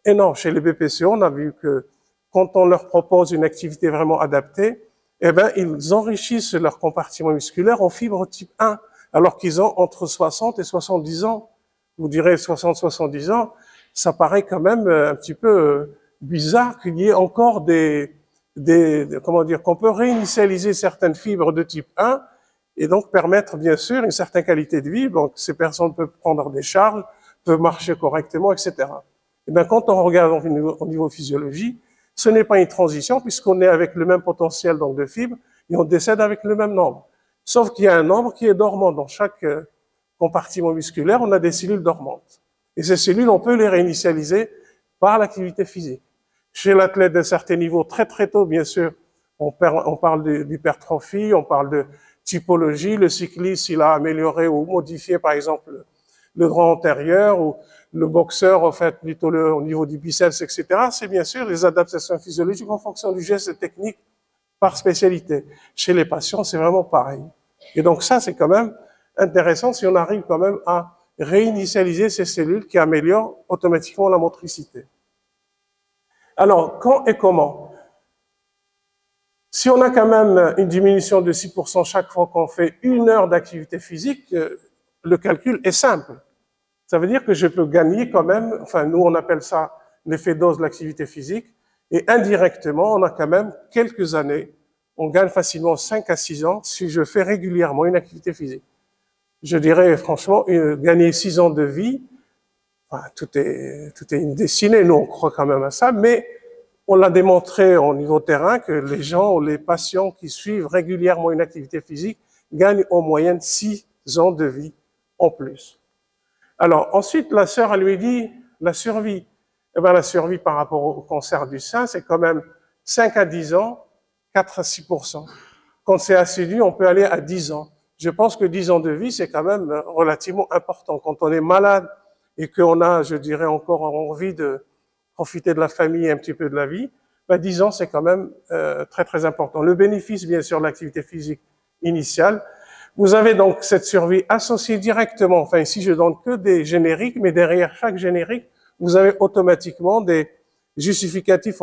énorme. Chez les BPCO, on a vu que quand on leur propose une activité vraiment adaptée, eh bien, ils enrichissent leur compartiment musculaire en fibres type 1, alors qu'ils ont entre 60 et 70 ans. Vous direz 60-70 ans, ça paraît quand même un petit peu bizarre qu'il y ait encore qu'on peut réinitialiser certaines fibres de type 1 et donc permettre bien sûr une certaine qualité de vie. Donc ces personnes peuvent prendre des charges, peuvent marcher correctement, etc. Et bien quand on regarde au niveau physiologie, ce n'est pas une transition puisqu'on est avec le même potentiel donc de fibres et on décède avec le même nombre. Sauf qu'il y a un nombre qui est dormant dans chaque compartiment musculaire, on a des cellules dormantes. Et ces cellules, on peut les réinitialiser par l'activité physique. Chez l'athlète d'un certain niveau, très très tôt, bien sûr, on parle d'hypertrophie, on parle de typologie. Le cycliste, il a amélioré ou modifié, par exemple, le grand antérieur, ou le boxeur, en fait, plutôt au niveau du biceps, etc. C'est bien sûr les adaptations physiologiques en fonction du geste et technique par spécialité. Chez les patients, c'est vraiment pareil. Et donc ça, c'est quand même intéressant si on arrive quand même à réinitialiser ces cellules qui améliorent automatiquement la motricité. Alors, quand et comment? Si on a quand même une diminution de 6% chaque fois qu'on fait 1 heure d'activité physique, le calcul est simple. Ça veut dire que je peux gagner quand même, nous on appelle ça l'effet dose de l'activité physique, et indirectement, on a quand même quelques années, on gagne facilement 5 à 6 ans si je fais régulièrement une activité physique. Je dirais franchement, gagner 6 ans de vie, tout est dessiné, nous on croit quand même à ça, mais on l'a démontré au niveau terrain que les gens, les patients qui suivent régulièrement une activité physique gagnent en moyenne 6 ans de vie en plus. Alors ensuite, la sœur, elle lui dit la survie. Eh bien, la survie par rapport au cancer du sein, c'est quand même 5 à 10 ans, 4 à 6%. Quand c'est assidu, on peut aller à 10 ans. Je pense que 10 ans de vie, c'est quand même relativement important. Quand on est malade et qu'on a, je dirais, encore envie de profiter de la famille et un petit peu de la vie, 10 ans, c'est quand même très, très important. Le bénéfice, bien sûr, de l'activité physique initiale. Vous avez donc cette survie associée directement, ici, je donne que des génériques, mais derrière chaque générique, vous avez automatiquement des justificatifs,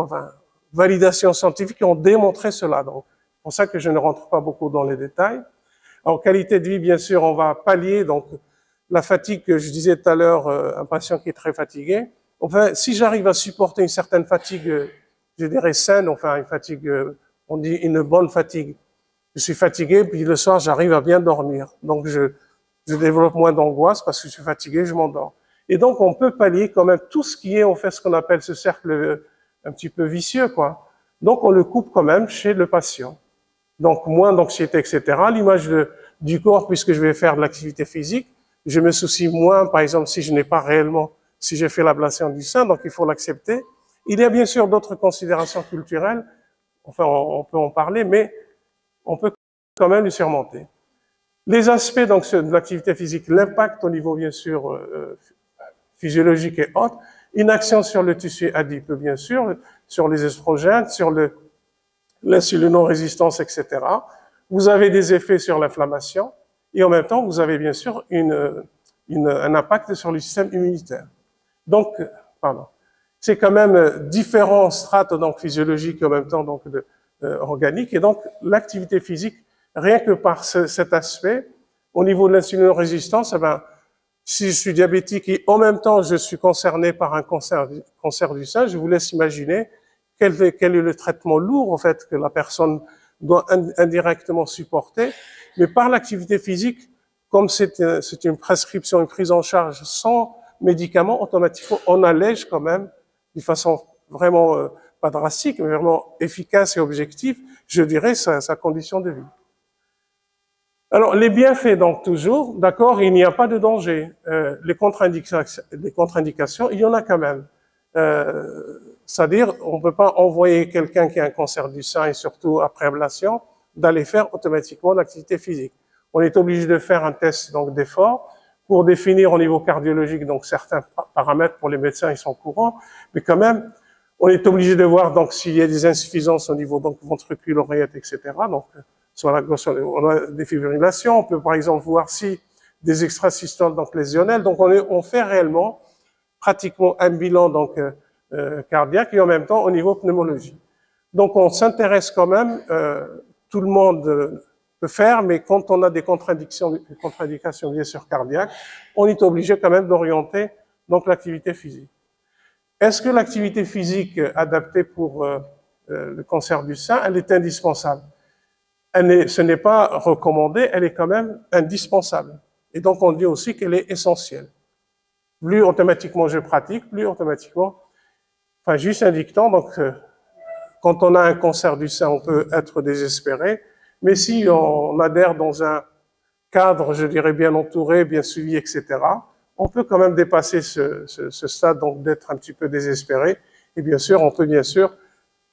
validations scientifiques qui ont démontré cela. Donc, c'est pour ça que je ne rentre pas beaucoup dans les détails. En qualité de vie, bien sûr, on va pallier donc la fatigue que je disais tout à l'heure, un patient qui est très fatigué. enfin, si j'arrive à supporter une certaine fatigue, je dirais saine, enfin une fatigue, on dit une bonne fatigue. Je suis fatigué, puis le soir, j'arrive à bien dormir. Donc, je développe moins d'angoisse parce que je suis fatigué, je m'endors. Et donc, on peut pallier quand même tout ce qui est, on fait ce qu'on appelle ce cercle un petit peu vicieux, quoi. Donc, on le coupe quand même chez le patient. Donc, moins d'anxiété, etc. L'image du corps, puisque je vais faire de l'activité physique, je me soucie moins, par exemple, si je n'ai pas réellement, si j'ai fait l'ablation du sein, donc il faut l'accepter. Il y a bien sûr d'autres considérations culturelles, enfin, on peut en parler, mais on peut quand même les surmonter. Les aspects donc de l'activité physique, l'impact au niveau bien sûr physiologique et autres, une action sur le tissu adipeux bien sûr, sur les estrogènes, sur l'insulinórésistance, etc. Vous avez des effets sur l'inflammation et en même temps vous avez bien sûr un impact sur le système immunitaire. Donc, pardon, c'est quand même différents strates donc physiologiques et en même temps donc organiques et donc l'activité physique. Rien que par cet aspect, au niveau de l'insulinórésistance, eh ben, si je suis diabétique et en même temps je suis concerné par un cancer du sein, je vous laisse imaginer quel est le traitement lourd en fait que la personne doit indirectement supporter. Mais par l'activité physique, comme c'est une prescription, une prise en charge sans médicaments, automatiquement on allège quand même d'une façon vraiment pas drastique, mais vraiment efficace et objective, je dirais sa condition de vie. Alors, les bienfaits, donc, toujours, d'accord, il n'y a pas de danger. Les contre-indications, il y en a quand même. C'est-à-dire, on ne peut pas envoyer quelqu'un qui a un cancer du sein, et surtout après ablation, d'aller faire automatiquement l'activité physique. On est obligé de faire un test donc d'effort pour définir au niveau cardiologique donc certains paramètres. Pour les médecins, ils sont courants, mais quand même, on est obligé de voir donc s'il y a des insuffisances au niveau donc ventricule, oreillette, etc. Donc, on a des fibrillations, on peut par exemple voir si des extrasystoles donc lésionnelles. Donc on fait réellement pratiquement un bilan donc cardiaque et en même temps au niveau pneumologie. Donc on s'intéresse quand même, tout le monde peut faire, mais quand on a des contre-indications bien sûr cardiaques, on est obligé quand même d'orienter donc l'activité physique. Est-ce que l'activité physique adaptée pour le cancer du sein, elle est indispensable? Ce n'est pas recommandé, elle est quand même indispensable. Et donc, on dit aussi qu'elle est essentielle. Plus automatiquement je pratique, plus automatiquement, enfin, juste un dicton, donc, quand on a un cancer du sein, on peut être désespéré, mais si on adhère dans un cadre, je dirais, bien entouré, bien suivi, etc., on peut quand même dépasser ce stade, donc, d'être un petit peu désespéré. Et bien sûr, on peut bien sûr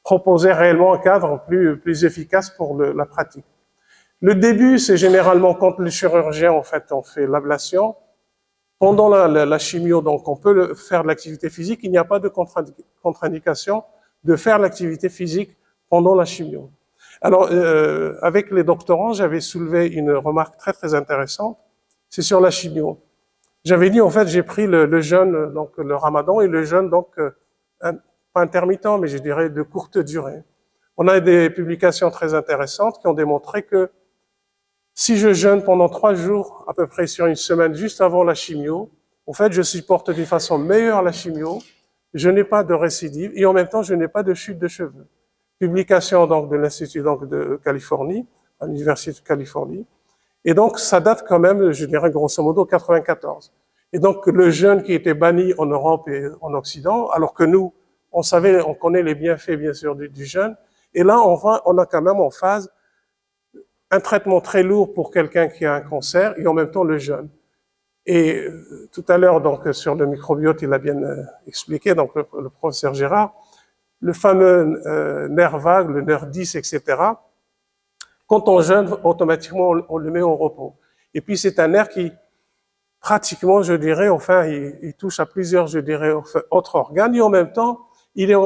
proposer réellement un cadre plus efficace pour la pratique. Le début, c'est généralement quand le chirurgien, en fait, on fait l'ablation. Pendant la chimio, donc, on peut faire de l'activité physique. Il n'y a pas de contre-indication de faire l'activité physique pendant la chimio. Alors, avec les doctorants, j'avais soulevé une remarque très, très intéressante. C'est sur la chimio. J'avais dit, en fait, j'ai pris le jeûne, donc le ramadan, et le jeûne, donc, pas intermittent, mais je dirais de courte durée. On a des publications très intéressantes qui ont démontré que si je jeûne pendant 3 jours, à peu près sur une semaine, juste avant la chimio, en fait, je supporte d'une façon meilleure la chimio, je n'ai pas de récidive et en même temps, je n'ai pas de chute de cheveux. Publication donc de l'Institut donc de Californie, à l'Université de Californie. Et donc, ça date quand même, je dirais grosso modo, 94. Et donc, le jeûne qui était banni en Europe et en Occident, alors que nous, on connaît les bienfaits, bien sûr, du jeûne. Et là, on a quand même en phase un traitement très lourd pour quelqu'un qui a un cancer et en même temps le jeûne. Et tout à l'heure, donc, sur le microbiote, il a bien expliqué, donc, le professeur Gérard, le fameux nerf vague, le nerf 10, etc. Quand on jeûne, automatiquement, on le met au repos. Et puis, c'est un nerf qui, pratiquement, je dirais, enfin, il touche à plusieurs, je dirais, autres organes et en même temps, il est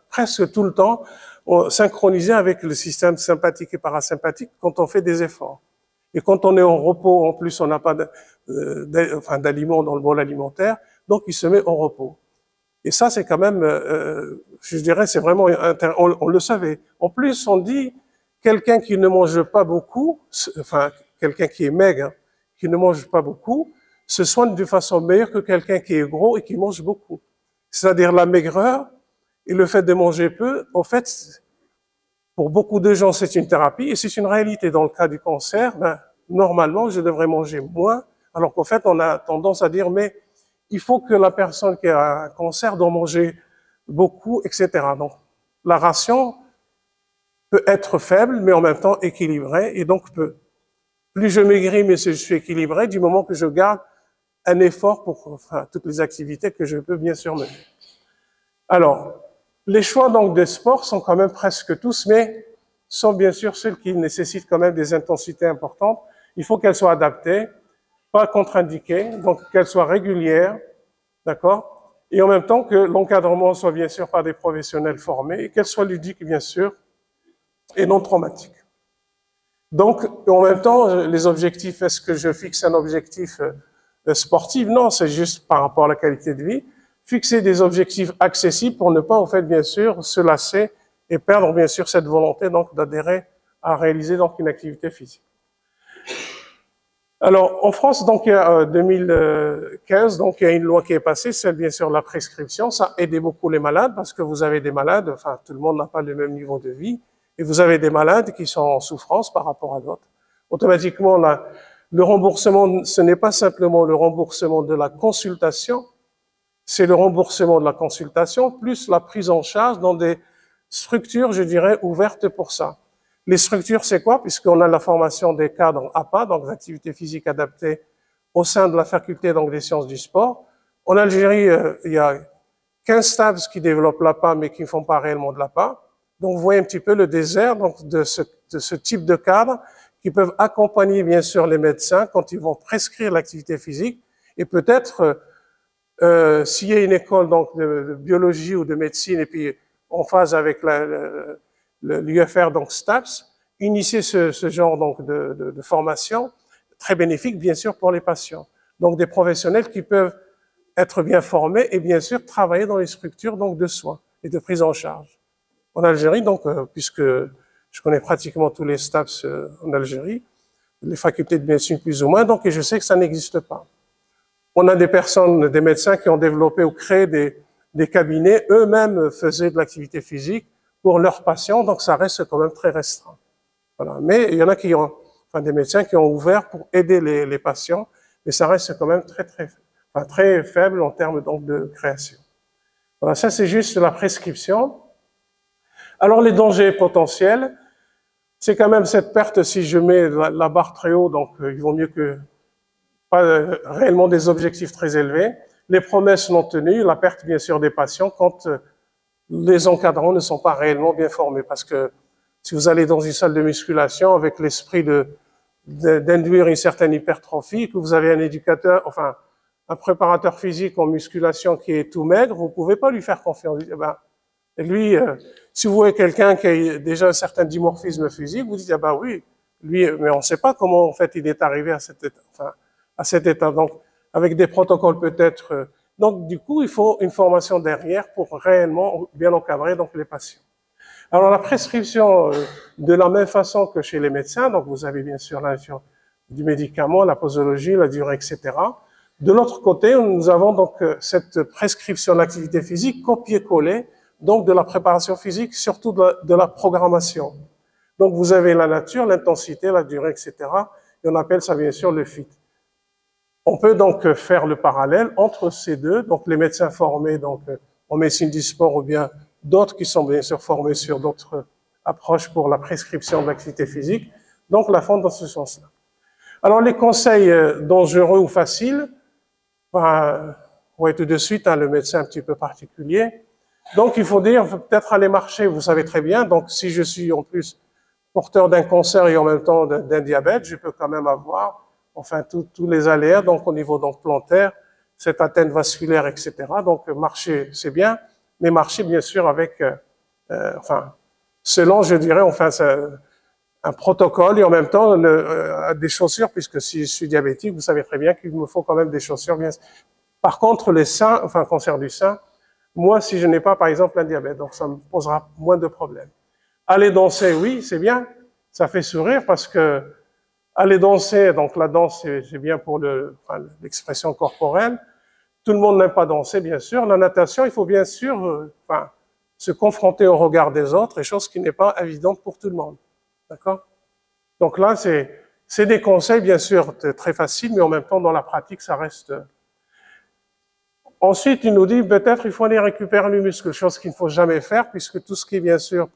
presque tout le temps synchronisé avec le système sympathique et parasympathique quand on fait des efforts. Et quand on est en repos, en plus, on n'a pas d'aliments dans le bol alimentaire, donc il se met en repos. Et ça, c'est quand même, je dirais, c'est vraiment, on le savait. En plus, on dit, quelqu'un qui ne mange pas beaucoup, enfin, quelqu'un qui est maigre, qui ne mange pas beaucoup, se soigne de façon meilleure que quelqu'un qui est gros et qui mange beaucoup. C'est-à-dire la maigreur et le fait de manger peu, en fait, pour beaucoup de gens, c'est une thérapie et c'est une réalité. Dans le cas du cancer, ben, normalement, je devrais manger moins, alors qu'en fait, on a tendance à dire, mais il faut que la personne qui a un cancer doit manger beaucoup, etc. Donc, la ration peut être faible, mais en même temps équilibrée, et donc plus je maigris, mais je suis équilibré du moment que je garde un effort pour toutes les activités que je peux bien sûr mener. Alors, les choix donc de sport sont quand même presque tous, mais sont bien sûr ceux qui nécessitent quand même des intensités importantes. Il faut qu'elles soient adaptées, pas contre-indiquées, donc qu'elles soient régulières, d'accord? Et en même temps que l'encadrement soit bien sûr par des professionnels formés et qu'elles soient ludiques bien sûr et non traumatiques. Donc, en même temps, les objectifs, est-ce que je fixe un objectif sportif? Non, c'est juste par rapport à la qualité de vie. Fixer des objectifs accessibles pour ne pas, en fait, bien sûr, se lasser et perdre, bien sûr, cette volonté, donc, d'adhérer à réaliser, donc, une activité physique. Alors, en France, donc, il y a 2015, donc, il y a une loi qui est passée, celle, bien sûr, la prescription. Ça a aidé beaucoup les malades parce que vous avez des malades, enfin, tout le monde n'a pas le même niveau de vie. Et vous avez des malades qui sont en souffrance par rapport à d'autres. Automatiquement, le remboursement, ce n'est pas simplement le remboursement de la consultation, c'est le remboursement de la consultation plus la prise en charge dans des structures, je dirais, ouvertes pour ça. Les structures, c'est quoi? Puisqu'on a la formation des cadres APA, donc d'activités physiques adaptées, au sein de la faculté donc, des sciences du sport. En Algérie, il y a 15 STAPS qui développent l'APA, mais qui ne font pas réellement de l'APA. Donc, vous voyez un petit peu le désert donc, de ce type de cadre qui peuvent accompagner, bien sûr, les médecins quand ils vont prescrire l'activité physique. Et peut-être, s'il y a une école donc, de biologie ou de médecine, et puis en phase avec l'UFR, donc STAPS, initier ce genre donc, de formation, très bénéfique, bien sûr, pour les patients. Donc, des professionnels qui peuvent être bien formés et, bien sûr, travailler dans les structures donc, de soins et de prise en charge. En Algérie, donc, puisque je connais pratiquement tous les STAPS en Algérie, les facultés de médecine plus ou moins, donc, et je sais que ça n'existe pas. On a des personnes, des médecins qui ont développé ou créé des cabinets, eux-mêmes faisaient de l'activité physique pour leurs patients, donc ça reste quand même très restreint. Voilà. Mais il y en a qui ont, enfin, des médecins qui ont ouvert pour aider les patients, mais ça reste quand même très faible en termes donc de création. Voilà, ça c'est juste la prescription. Alors, les dangers potentiels, c'est quand même cette perte, si je mets la barre très haut, donc il vaut mieux que pas réellement des objectifs très élevés, les promesses non tenues, la perte bien sûr des patients quand les encadrants ne sont pas réellement bien formés. Parce que si vous allez dans une salle de musculation avec l'esprit d'induire une certaine hypertrophie, que vous avez un éducateur, enfin un préparateur physique en musculation qui est tout maigre, vous pouvez pas lui faire confiance. Et lui, si vous voyez quelqu'un qui a déjà un certain dimorphisme physique, vous dites, ah bah oui, lui, mais on ne sait pas comment, en fait, il est arrivé à cet état, enfin, à cet état. Donc, avec des protocoles peut-être. Donc, du coup, il faut une formation derrière pour réellement bien encadrer, donc, les patients. Alors, la prescription, de la même façon que chez les médecins, donc, vous avez bien sûr la nature du médicament, la posologie, la durée, etc. De l'autre côté, nous avons donc cette prescription d'activité physique copier-coller, donc de la préparation physique, surtout de la programmation. Donc vous avez la nature, l'intensité, la durée, etc. Et on appelle ça bien sûr le fit. On peut donc faire le parallèle entre ces deux, donc les médecins formés donc en médecine du sport ou bien d'autres qui sont bien sûr formés sur d'autres approches pour la prescription de l'activité physique, donc la font dans ce sens-là. Alors les conseils dangereux ou faciles, vous voyez tout de suite le médecin un petit peu particulier. Donc, il faut dire, peut-être aller marcher, vous savez très bien. Donc, si je suis en plus porteur d'un cancer et en même temps d'un diabète, je peux quand même avoir, enfin, tous les aléas, donc au niveau donc plantaire, cette atteinte vasculaire, etc. Donc, marcher, c'est bien, mais marcher, bien sûr, avec, enfin, selon, je dirais, enfin, un protocole et en même temps des chaussures, puisque si je suis diabétique, vous savez très bien qu'il me faut quand même des chaussures bien. Par contre, les seins, enfin, cancer du sein, moi, si je n'ai pas, par exemple, un diabète, donc ça me posera moins de problèmes. Aller danser, oui, c'est bien, ça fait sourire parce que Aller danser, donc la danse, c'est bien pour l'expression corporelle. Tout le monde n'aime pas danser, bien sûr. La natation, il faut bien sûr se confronter au regard des autres, et chose qui n'est pas évidente pour tout le monde. D'accord? Donc là, c'est des conseils, bien sûr, très faciles, mais en même temps, dans la pratique, ça reste... Ensuite, il nous dit, peut-être, il faut aller récupérer le muscle, chose qu'il ne faut jamais faire, puisque tout ce qui est, bien sûr,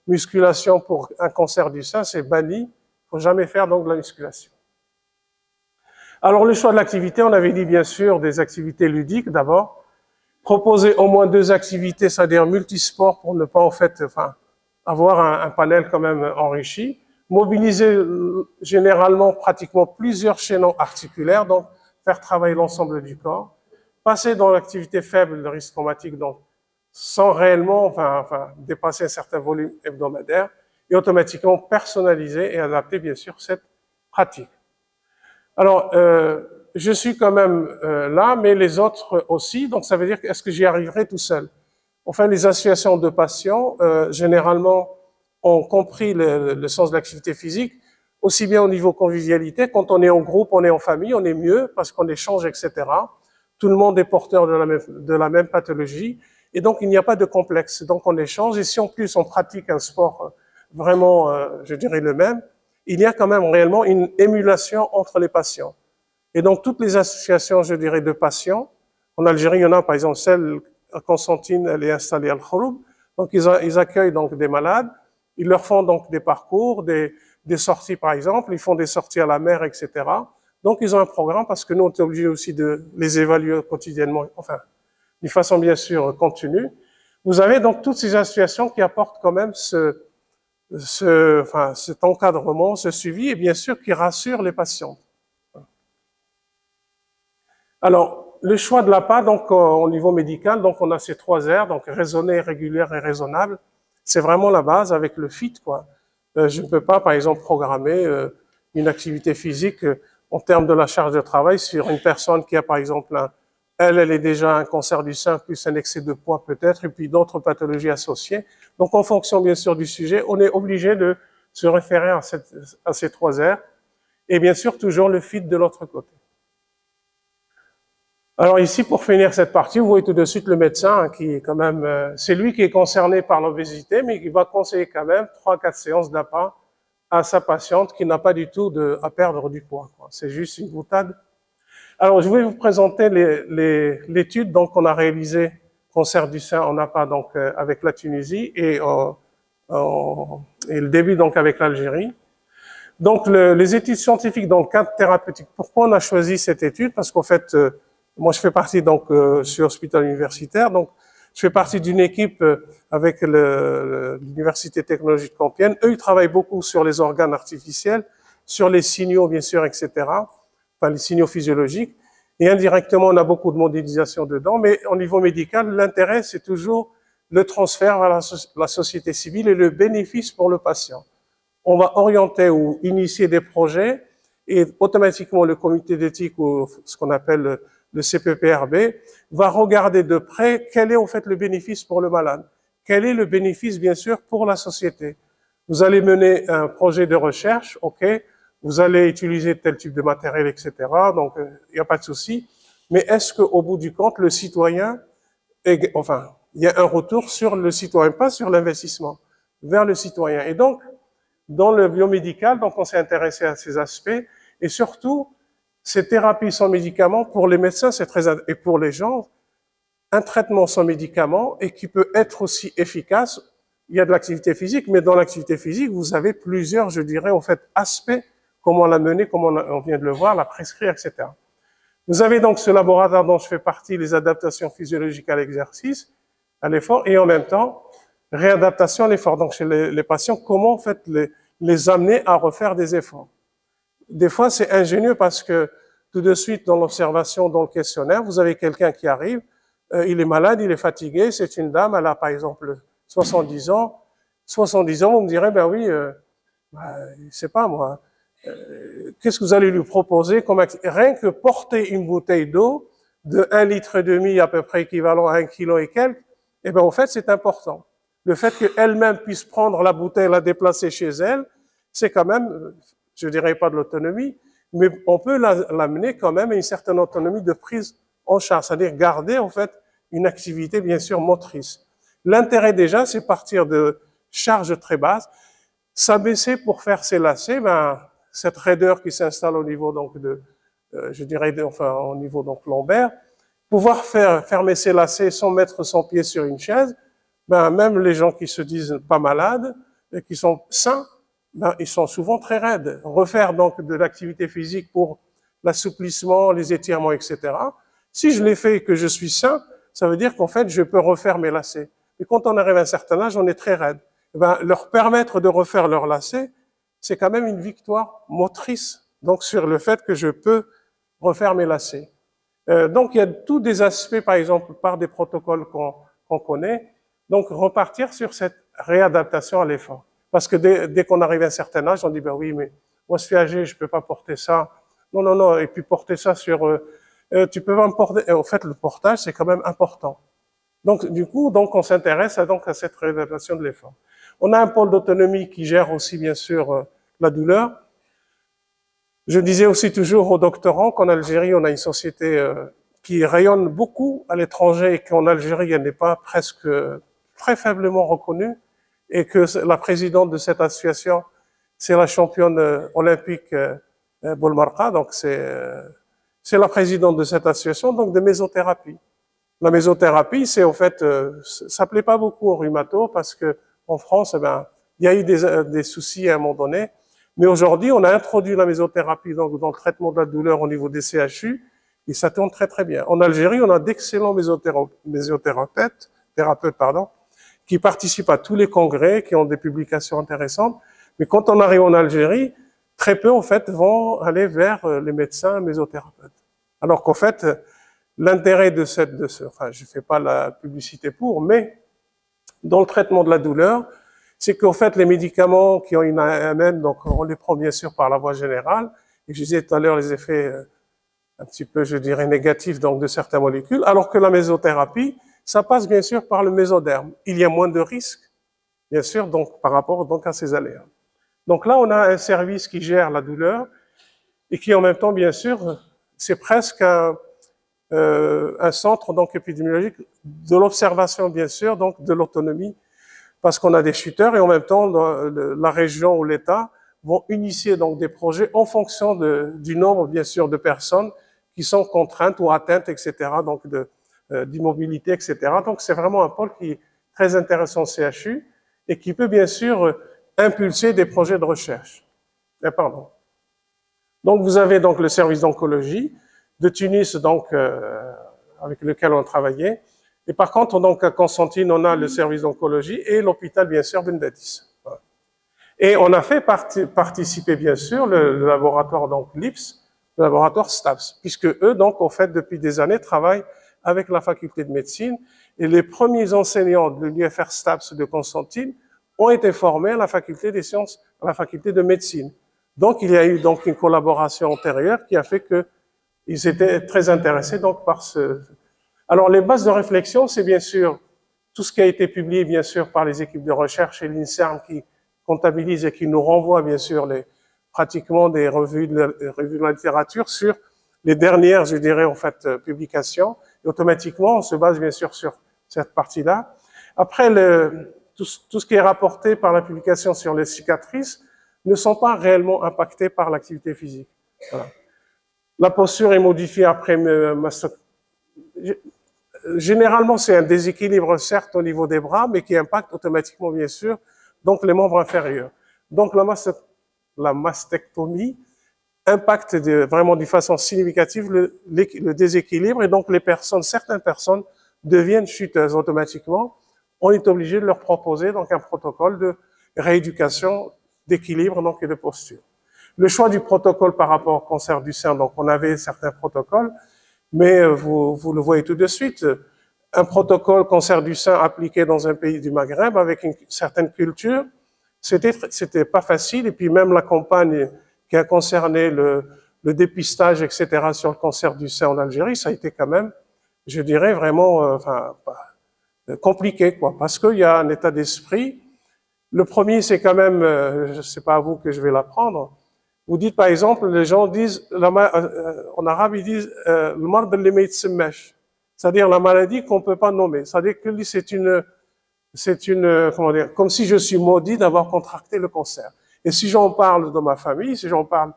musculation pour un cancer du sein, c'est banni. Il ne faut jamais faire, donc, de la musculation. Alors, le choix de l'activité, on avait dit, bien sûr, des activités ludiques, d'abord. Proposer au moins 2 activités, c'est-à-dire multisports, pour ne pas, en fait, avoir un panel quand même enrichi. Mobiliser, généralement, pratiquement plusieurs chaînons articulaires, donc, faire travailler l'ensemble du corps. Passer dans l'activité faible de risque traumatique, donc sans réellement dépasser un certain volume hebdomadaire, et automatiquement personnaliser et adapter bien sûr cette pratique. Alors, je suis quand même là, mais les autres aussi, donc ça veut dire est-ce que j'y arriverai tout seul? Enfin, les associations de patients, généralement, ont compris le sens de l'activité physique, aussi bien au niveau convivialité, quand on est en groupe, on est en famille, on est mieux parce qu'on échange, etc. Tout le monde est porteur de la même pathologie, et donc il n'y a pas de complexe. Donc on échange, et si en plus on pratique un sport vraiment, je dirais le même, il y a quand même réellement une émulation entre les patients. Et donc toutes les associations, je dirais, de patients, en Algérie, il y en a par exemple celle à Constantine, elle est installée à Al-Khouroub, donc ils accueillent donc des malades, ils leur font donc des parcours, des sorties par exemple, ils font des sorties à la mer, etc. Donc, ils ont un programme parce que nous, on est obligés aussi de les évaluer quotidiennement, enfin, d'une façon bien sûr continue. Vous avez donc toutes ces associations qui apportent quand même cet encadrement, ce suivi, et bien sûr qui rassurent les patients. Alors, le choix de l'APA, donc au niveau médical, donc on a ces 3 R, donc raisonné, régulière et raisonnable. C'est vraiment la base avec le FIT, quoi. Je ne peux pas, par exemple, programmer une activité physique en termes de la charge de travail sur une personne qui a, par exemple, elle est déjà un cancer du sein, plus un excès de poids peut-être, et puis d'autres pathologies associées. Donc, en fonction, bien sûr, du sujet, on est obligé de se référer à ces 3 R. Et bien sûr, toujours le FIT de l'autre côté. Alors ici, pour finir cette partie, vous voyez tout de suite le médecin qui est quand même, c'est lui qui est concerné par l'obésité, mais qui va conseiller quand même 3-4 séances d'APA à sa patiente qui n'a pas du tout à perdre du poids. C'est juste une boutade. Alors, je vais vous présenter l'étude donc qu'on a réalisée cancer du sein en APA donc avec la Tunisie et le début donc avec l'Algérie. Donc, les études scientifiques dans le cadre thérapeutique. Pourquoi on a choisi cette étude? Parce qu'en fait, moi, je fais partie donc je suis hospital universitaire, donc je fais partie d'une équipe avec l'Université technologique de Compiègne. Eux, ils travaillent beaucoup sur les organes artificiels, sur les signaux, bien sûr, etc. Enfin, les signaux physiologiques. Et indirectement, on a beaucoup de modélisation dedans. Mais au niveau médical, l'intérêt, c'est toujours le transfert vers la société civile et le bénéfice pour le patient. On va orienter ou initier des projets et automatiquement, le comité d'éthique ou ce qu'on appelle le CPPRB, va regarder de près quel est en fait le bénéfice pour le malade. Quel est le bénéfice, bien sûr, pour la société. Vous allez mener un projet de recherche, ok, vous allez utiliser tel type de matériel, etc. Donc, il n'y a pas de souci. Mais est-ce qu'au bout du compte, le citoyen, enfin, il y a un retour sur le citoyen, pas sur l'investissement, vers le citoyen. Et donc, dans le biomédical, donc on s'est intéressé à ces aspects, et surtout, ces thérapies sans médicaments, pour les médecins, c'est très, et pour les gens, un traitement sans médicaments, et qui peut être aussi efficace. Il y a de l'activité physique, mais dans l'activité physique, vous avez plusieurs, je dirais, en fait, aspects, comment la mener, comment on vient de le voir, la prescrire, etc. Vous avez donc ce laboratoire dont je fais partie, les adaptations physiologiques à l'exercice, à l'effort, et en même temps, réadaptation à l'effort. Donc, chez les patients, comment, en fait, les amener à refaire des efforts. Des fois, c'est ingénieux parce que tout de suite, dans l'observation, dans le questionnaire, vous avez quelqu'un qui arrive, il est malade, il est fatigué, c'est une dame, elle a par exemple 70 ans. 70 ans, vous me direz, ben oui, je sais pas moi, qu'est-ce que vous allez lui proposer comme rien que porter une bouteille d'eau de 1,5 litre à peu près équivalent à 1 kilo et quelques, eh ben en fait, c'est important. Le fait qu'elle-même puisse prendre la bouteille, la déplacer chez elle, c'est quand même, je dirais pas de l'autonomie, mais on peut l'amener quand même à une certaine autonomie de prise en charge, c'est-à-dire garder en fait une activité bien sûr motrice. L'intérêt déjà, c'est partir de charges très basses, s'abaisser pour faire ses lacets, cette raideur qui s'installe au niveau donc je dirais enfin au niveau donc lombaire, pouvoir fermer ses lacets sans mettre son pied sur une chaise, même les gens qui se disent pas malades et qui sont sains, ils sont souvent très raides. Refaire donc de l'activité physique pour l'assouplissement, les étirements, etc. Si je l'ai fait et que je suis sain, ça veut dire qu'en fait, je peux refaire mes lacets. Et quand on arrive à un certain âge, on est très raide. Leur permettre de refaire leurs lacets, c'est quand même une victoire motrice. Donc, sur le fait que je peux refaire mes lacets. Donc, il y a tous des aspects, par exemple, par des protocoles qu'on connaît. Donc, repartir sur cette réadaptation à l'effort. Parce que dès qu'on arrive à un certain âge, on dit, ben oui, mais moi, je suis âgé, je peux pas porter ça. Non, non, non. Et puis, porter ça sur, tu peux pas me porter. En fait, le portage, c'est quand même important. Donc, du coup, donc, on s'intéresse à cette réadaptation de l'effort. On a un pôle d'autonomie qui gère aussi, bien sûr, la douleur. Je disais aussi toujours aux doctorants qu'en Algérie, on a une société qui rayonne beaucoup à l'étranger et qu'en Algérie, elle n'est pas presque très faiblement reconnue et que la présidente de cette association, c'est la championne olympique Boulmarqa, donc c'est la présidente de cette association, donc de mésothérapie. La mésothérapie, c'est en fait, ça plaît pas beaucoup aux rhumatos parce que en France, il y a eu des soucis à un moment donné. Mais aujourd'hui, on a introduit la mésothérapie donc, dans le traitement de la douleur au niveau des CHU et ça tourne très très bien. En Algérie, on a d'excellents thérapeutes, qui participent à tous les congrès, qui ont des publications intéressantes. Mais quand on arrive en Algérie, très peu en fait vont aller vers les médecins mésothérapeutes. Alors qu'en fait, l'intérêt de enfin, je fais pas la publicité pour, mais dans le traitement de la douleur, c'est qu'en fait, les médicaments qui ont une AMM, donc on les prend bien sûr par la voie générale, et je disais tout à l'heure les effets un petit peu, je dirais, négatifs donc de certaines molécules, alors que la mésothérapie, ça passe bien sûr par le mésoderme. Il y a moins de risques, bien sûr, donc par rapport donc à ces aléas. Donc là, on a un service qui gère la douleur et qui en même temps, bien sûr, c'est presque un centre donc épidémiologique de l'observation, bien sûr, donc de l'autonomie, parce qu'on a des chuteurs et en même temps, la région ou l'État vont initier donc des projets en fonction du nombre, bien sûr, de personnes qui sont contraintes ou atteintes, etc., donc d'immobilité, etc. Donc, c'est vraiment un pôle qui est très intéressant au CHU et qui peut, bien sûr, impulser des projets de recherche. Pardon. Donc, vous avez donc le service d'oncologie de Tunis, donc, avec lequel on travaillait. Et par contre, donc, à Constantine, on a le service d'oncologie et l'hôpital, bien sûr, Ben Dadis. Voilà. Et on a fait participer, bien sûr, le laboratoire, donc, LIPS, le laboratoire STAPS, puisque eux, donc, en fait, depuis des années, travaillent avec la faculté de médecine. Et les premiers enseignants de l'UFR STAPS de Constantine ont été formés à la faculté des sciences, à la faculté de médecine. Donc, il y a eu, donc, une collaboration antérieure qui a fait que ils étaient très intéressés, donc, par Alors, les bases de réflexion, c'est bien sûr tout ce qui a été publié, bien sûr, par les équipes de recherche et l'INSERM qui comptabilise et qui nous renvoie, bien sûr, pratiquement des revues de la littérature sur les dernières, je dirais, en fait, publications. Et automatiquement, on se base, bien sûr, sur cette partie-là. Après, tout ce qui est rapporté par la publication sur les cicatrices ne sont pas réellement impactés par l'activité physique. Voilà. La posture est modifiée après généralement, c'est un déséquilibre, certes, au niveau des bras, mais qui impacte automatiquement, bien sûr, donc les membres inférieurs. Donc, la mastectomie impacte vraiment d'une façon significative le déséquilibre, et donc certaines personnes deviennent chuteuses automatiquement. On est obligé de leur proposer donc un protocole de rééducation, d'équilibre donc et de posture. Le choix du protocole par rapport au cancer du sein, donc on avait certains protocoles, mais vous le voyez tout de suite, un protocole cancer du sein appliqué dans un pays du Maghreb avec une certaine culture, c'était pas facile. Et puis même la campagne qui a concerné le dépistage, etc., sur le cancer du sein en Algérie, ça a été quand même, je dirais, vraiment compliqué, quoi, parce qu'il y a un état d'esprit. Le premier, c'est quand même, c'est pas à vous que je vais l'apprendre, Vous dites par exemple, les gens disent, en arabe ils disent le mard li ma yitsemmash, c'est-à-dire la maladie qu'on ne peut pas nommer. C'est-à-dire que c'est une, comment dire, comme si je suis maudit d'avoir contracté le cancer. Et si j'en parle dans ma famille, si j'en parle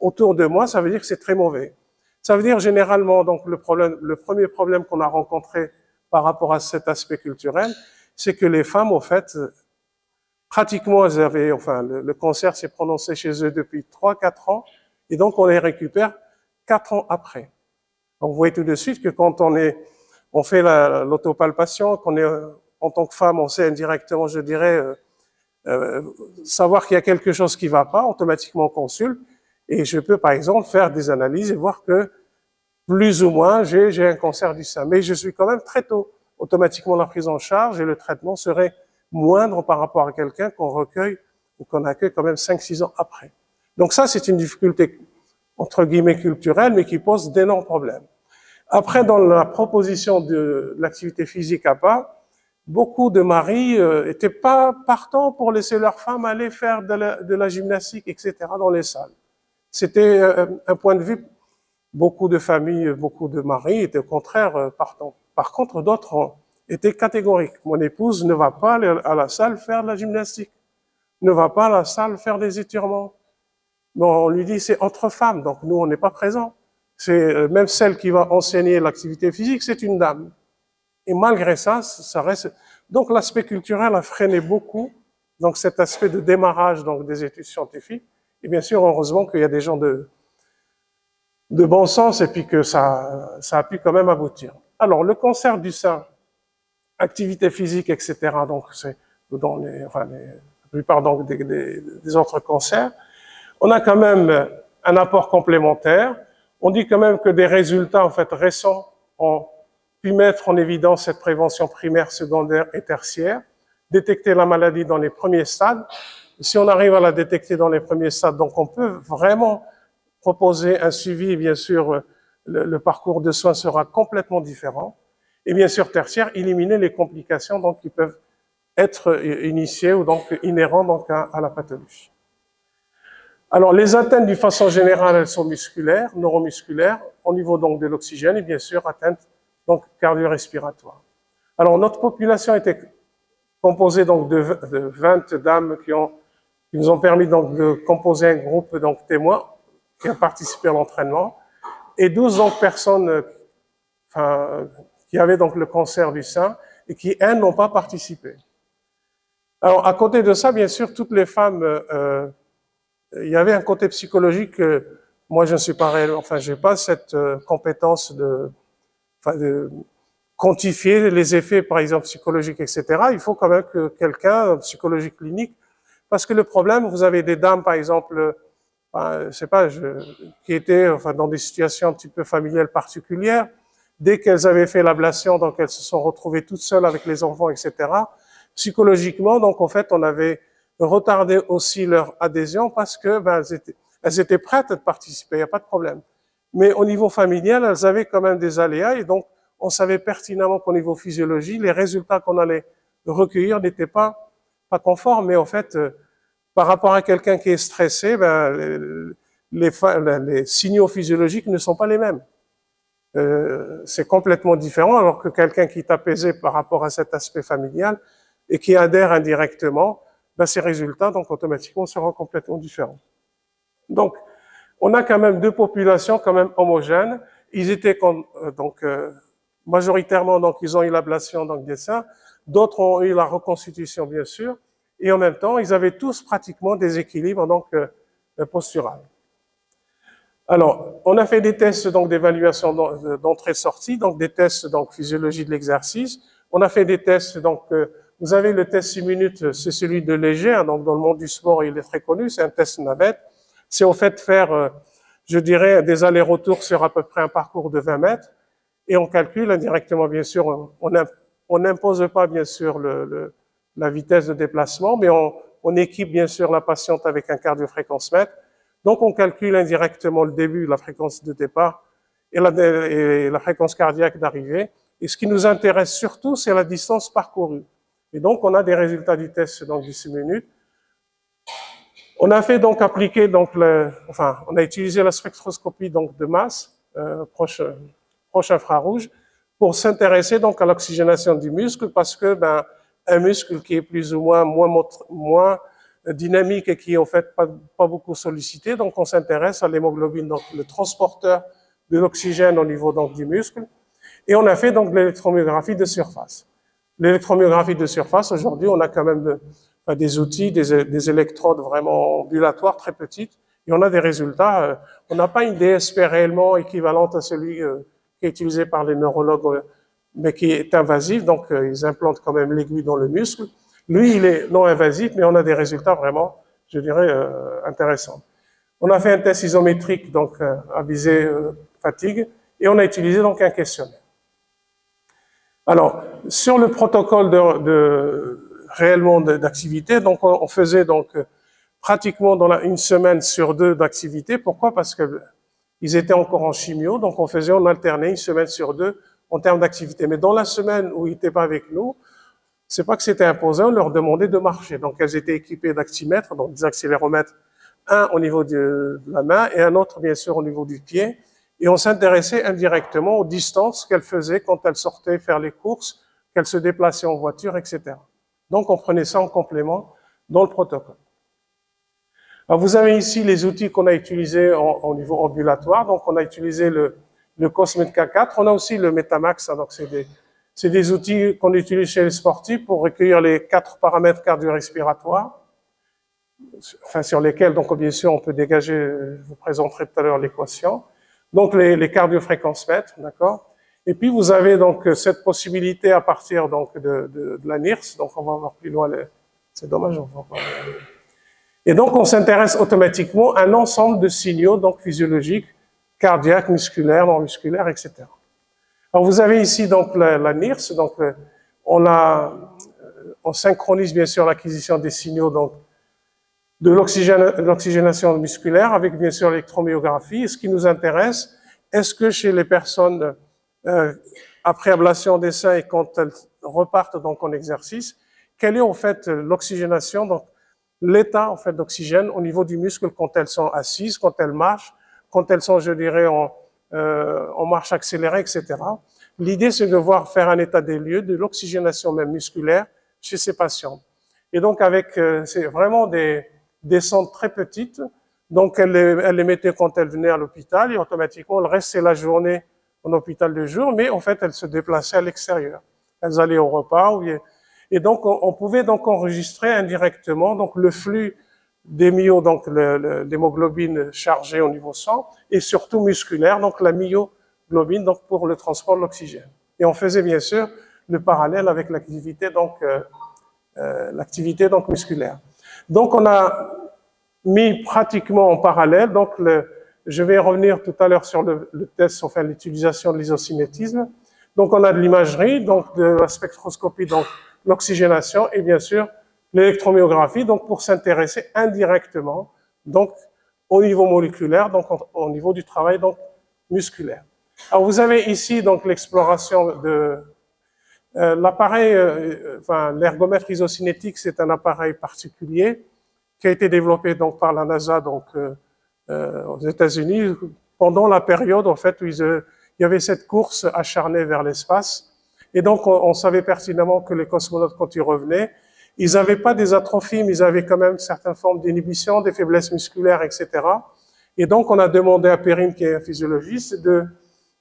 autour de moi, ça veut dire que c'est très mauvais. Ça veut dire généralement, donc le premier problème qu'on a rencontré par rapport à cet aspect culturel, c'est que les femmes, au fait, pratiquement, elles avaient, enfin, le cancer s'est prononcé chez eux depuis 3-4 ans, et donc on les récupère 4 ans après. Donc vous voyez tout de suite que quand on fait l'autopalpation, qu'on est, en tant que femme, on sait indirectement, je dirais, savoir qu'il y a quelque chose qui ne va pas, automatiquement on consulte, et je peux par exemple faire des analyses et voir que plus ou moins j'ai un cancer du sein. Mais je suis quand même très tôt. Automatiquement la prise en charge et le traitement serait moindre par rapport à quelqu'un qu'on recueille ou qu'on accueille quand même 5-6 ans après. Donc ça, c'est une difficulté, entre guillemets, culturelle, mais qui pose d'énormes problèmes. Après, dans la proposition de l'activité physique à pas, beaucoup de maris étaient pas partants pour laisser leurs femmes aller faire de la gymnastique, etc., dans les salles. C'était un point de vue, beaucoup de familles, beaucoup de maris étaient au contraire partants. Par contre, d'autres étaient catégoriques. Mon épouse ne va pas aller à la salle faire de la gymnastique, ne va pas à la salle faire des étirements. Bon, on lui dit c'est entre femmes, donc nous on n'est pas présents. C'est même celle qui va enseigner l'activité physique, c'est une dame. Et malgré ça, ça reste. Donc l'aspect culturel a freiné beaucoup. Donc cet aspect de démarrage donc des études scientifiques. Et bien sûr, heureusement qu'il y a des gens de bon sens et puis que ça a pu quand même aboutir. Alors le cancer du sein, activité physique, etc. Donc c'est dans la plupart donc des autres cancers. On a quand même un apport complémentaire. On dit quand même que des résultats en fait récents ont pu mettre en évidence cette prévention primaire, secondaire et tertiaire, détecter la maladie dans les premiers stades. Si on arrive à la détecter dans les premiers stades, donc on peut vraiment proposer un suivi, et bien sûr le parcours de soins sera complètement différent. Et bien sûr tertiaire, éliminer les complications donc qui peuvent être initiées ou donc inhérentes donc à la pathologie. Alors, les atteintes, d'une façon générale, elles sont musculaires, neuromusculaires, au niveau donc de l'oxygène et bien sûr atteintes donc cardio-respiratoires. Alors, notre population était composée donc de 20 dames qui nous ont permis donc de composer un groupe donc témoins qui a participé à l'entraînement et 12 donc personnes qui avaient donc le cancer du sein et qui, elles, n'ont pas participé. Alors, à côté de ça, bien sûr, toutes les femmes il y avait un côté psychologique que moi je ne suis pas réellement, enfin j'ai pas cette compétence de quantifier les effets par exemple psychologiques, etc. Il faut quand même que quelqu'un, un psychologue clinique, parce que le problème, vous avez des dames par exemple, je sais pas, qui étaient dans des situations un petit peu familiales particulières, dès qu'elles avaient fait l'ablation, donc elles se sont retrouvées toutes seules avec les enfants, etc. Psychologiquement, donc en fait on avait retarder aussi leur adhésion parce que elles étaient prêtes à participer, il n'y a pas de problème. Mais au niveau familial, elles avaient quand même des aléas et donc on savait pertinemment qu'au niveau physiologie, les résultats qu'on allait recueillir n'étaient pas conformes. Mais en fait, par rapport à quelqu'un qui est stressé, les signaux physiologiques ne sont pas les mêmes. C'est complètement différent alors que quelqu'un qui est apaisé par rapport à cet aspect familial et qui adhère indirectement, ces résultats, donc, automatiquement, seront complètement différents. Donc, on a quand même deux populations quand même homogènes. Ils étaient majoritairement, donc, ils ont eu l'ablation, donc, des seins. D'autres ont eu la reconstitution, bien sûr. Et en même temps, ils avaient tous pratiquement des équilibres, donc, postural. Alors, on a fait des tests, donc, d'évaluation d'entrée-sortie, donc, des tests, donc, physiologie de l'exercice. On a fait des tests, donc, vous avez le test 6 minutes, c'est celui de Léger, donc dans le monde du sport, il est très connu, c'est un test navette. C'est au fait de faire, je dirais, des allers-retours sur à peu près un parcours de 20 mètres, et on calcule indirectement, bien sûr, on n'impose pas, bien sûr, la vitesse de déplacement, mais on équipe, bien sûr, la patiente avec un cardiofréquencemètre. Donc, on calcule indirectement le début, la fréquence de départ, et la fréquence cardiaque d'arrivée. Et ce qui nous intéresse surtout, c'est la distance parcourue. Et donc, on a des résultats du test dans 6 minutes. On a fait donc appliquer donc on a utilisé la spectroscopie donc de masse proche infrarouge pour s'intéresser donc à l'oxygénation du muscle parce que un muscle qui est plus ou moins dynamique et qui est en fait pas beaucoup sollicité, donc on s'intéresse à l'hémoglobine, donc le transporteur de l'oxygène au niveau donc du muscle, et on a fait donc l'électromyographie de surface. L'électromyographie de surface, aujourd'hui, on a quand même des outils, des électrodes vraiment ambulatoires très petites, et on a des résultats. On n'a pas une DSP réellement équivalente à celui qui est utilisé par les neurologues, mais qui est invasif, donc ils implantent quand même l'aiguille dans le muscle. Lui, il est non invasif, mais on a des résultats vraiment, je dirais, intéressants. On a fait un test isométrique, donc à visée fatigue, et on a utilisé donc un questionnaire. Alors, sur le protocole réellement d'activité, donc on faisait donc pratiquement dans une semaine sur 2 d'activité. Pourquoi? Parce que ils étaient encore en chimio, donc on alternait une semaine sur 2 en termes d'activité. Mais dans la semaine où ils n'étaient pas avec nous, c'est pas que c'était imposé, on leur demandait de marcher. Donc elles étaient équipées d'actimètres, donc des accéléromètres, un au niveau de la main et un autre bien sûr au niveau du pied. Et on s'intéressait indirectement aux distances qu'elles faisaient quand elles sortaient faire les courses, qu'elles se déplaçaient en voiture, etc. Donc on prenait ça en complément dans le protocole. Alors vous avez ici les outils qu'on a utilisés au niveau ambulatoire. Donc on a utilisé le Cosmet K4, on a aussi le Metamax, donc c'est des outils qu'on utilise chez les sportifs pour recueillir les 4 paramètres cardio-respiratoires, enfin sur lesquels donc bien sûr on peut dégager, je vous présenterai tout à l'heure l'équation. Donc les cardiofréquencemètres, d'accord. Et puis vous avez donc cette possibilité à partir donc de la NIRS, donc on va voir plus loin. C'est dommage, on va pas. Et donc on s'intéresse automatiquement à un ensemble de signaux donc physiologiques, cardiaques, musculaires, non musculaires, etc. Alors vous avez ici donc la NIRS, donc on synchronise bien sûr l'acquisition des signaux donc de l'oxygénation musculaire avec bien sûr l'électromyographie. Et ce qui nous intéresse, est-ce que chez les personnes après ablation des seins et quand elles repartent donc en exercice, quelle est en fait l'oxygénation, donc l'état en fait d'oxygène au niveau du muscle quand elles sont assises, quand elles marchent, quand elles sont, je dirais, en marche accélérée, etc. L'idée, c'est de voir faire un état des lieux de l'oxygénation même musculaire chez ces patients. Et donc c'est vraiment des sondes très petites, donc elle les mettait quand elle venait à l'hôpital et automatiquement elle restait la journée en hôpital de jour, mais en fait elle se déplaçait à l'extérieur. Elles allaient au repas et donc on pouvait donc enregistrer indirectement donc le flux des myos, donc l'hémoglobine chargée au niveau sang et surtout musculaire, donc la myoglobine donc pour le transport de l'oxygène. Et on faisait bien sûr le parallèle avec l'activité donc musculaire. Donc on a mis pratiquement en parallèle, donc je vais revenir tout à l'heure sur le test, enfin l'utilisation de l'isocinétisme. Donc on a de l'imagerie, donc de la spectroscopie, donc l'oxygénation et bien sûr l'électromyographie, donc pour s'intéresser indirectement, donc au niveau moléculaire, donc au niveau du travail donc musculaire. Alors vous avez ici donc l'exploration de l'appareil, l'ergomètre isocinétique, c'est un appareil particulier qui a été développé donc par la NASA donc aux États-Unis pendant la période en fait où il y avait cette course acharnée vers l'espace. Et donc on savait pertinemment que les cosmonautes quand ils revenaient, ils n'avaient pas des atrophies, mais ils avaient quand même certaines formes d'inhibition, des faiblesses musculaires, etc. Et donc on a demandé à Perrine, qui est un physiologiste, de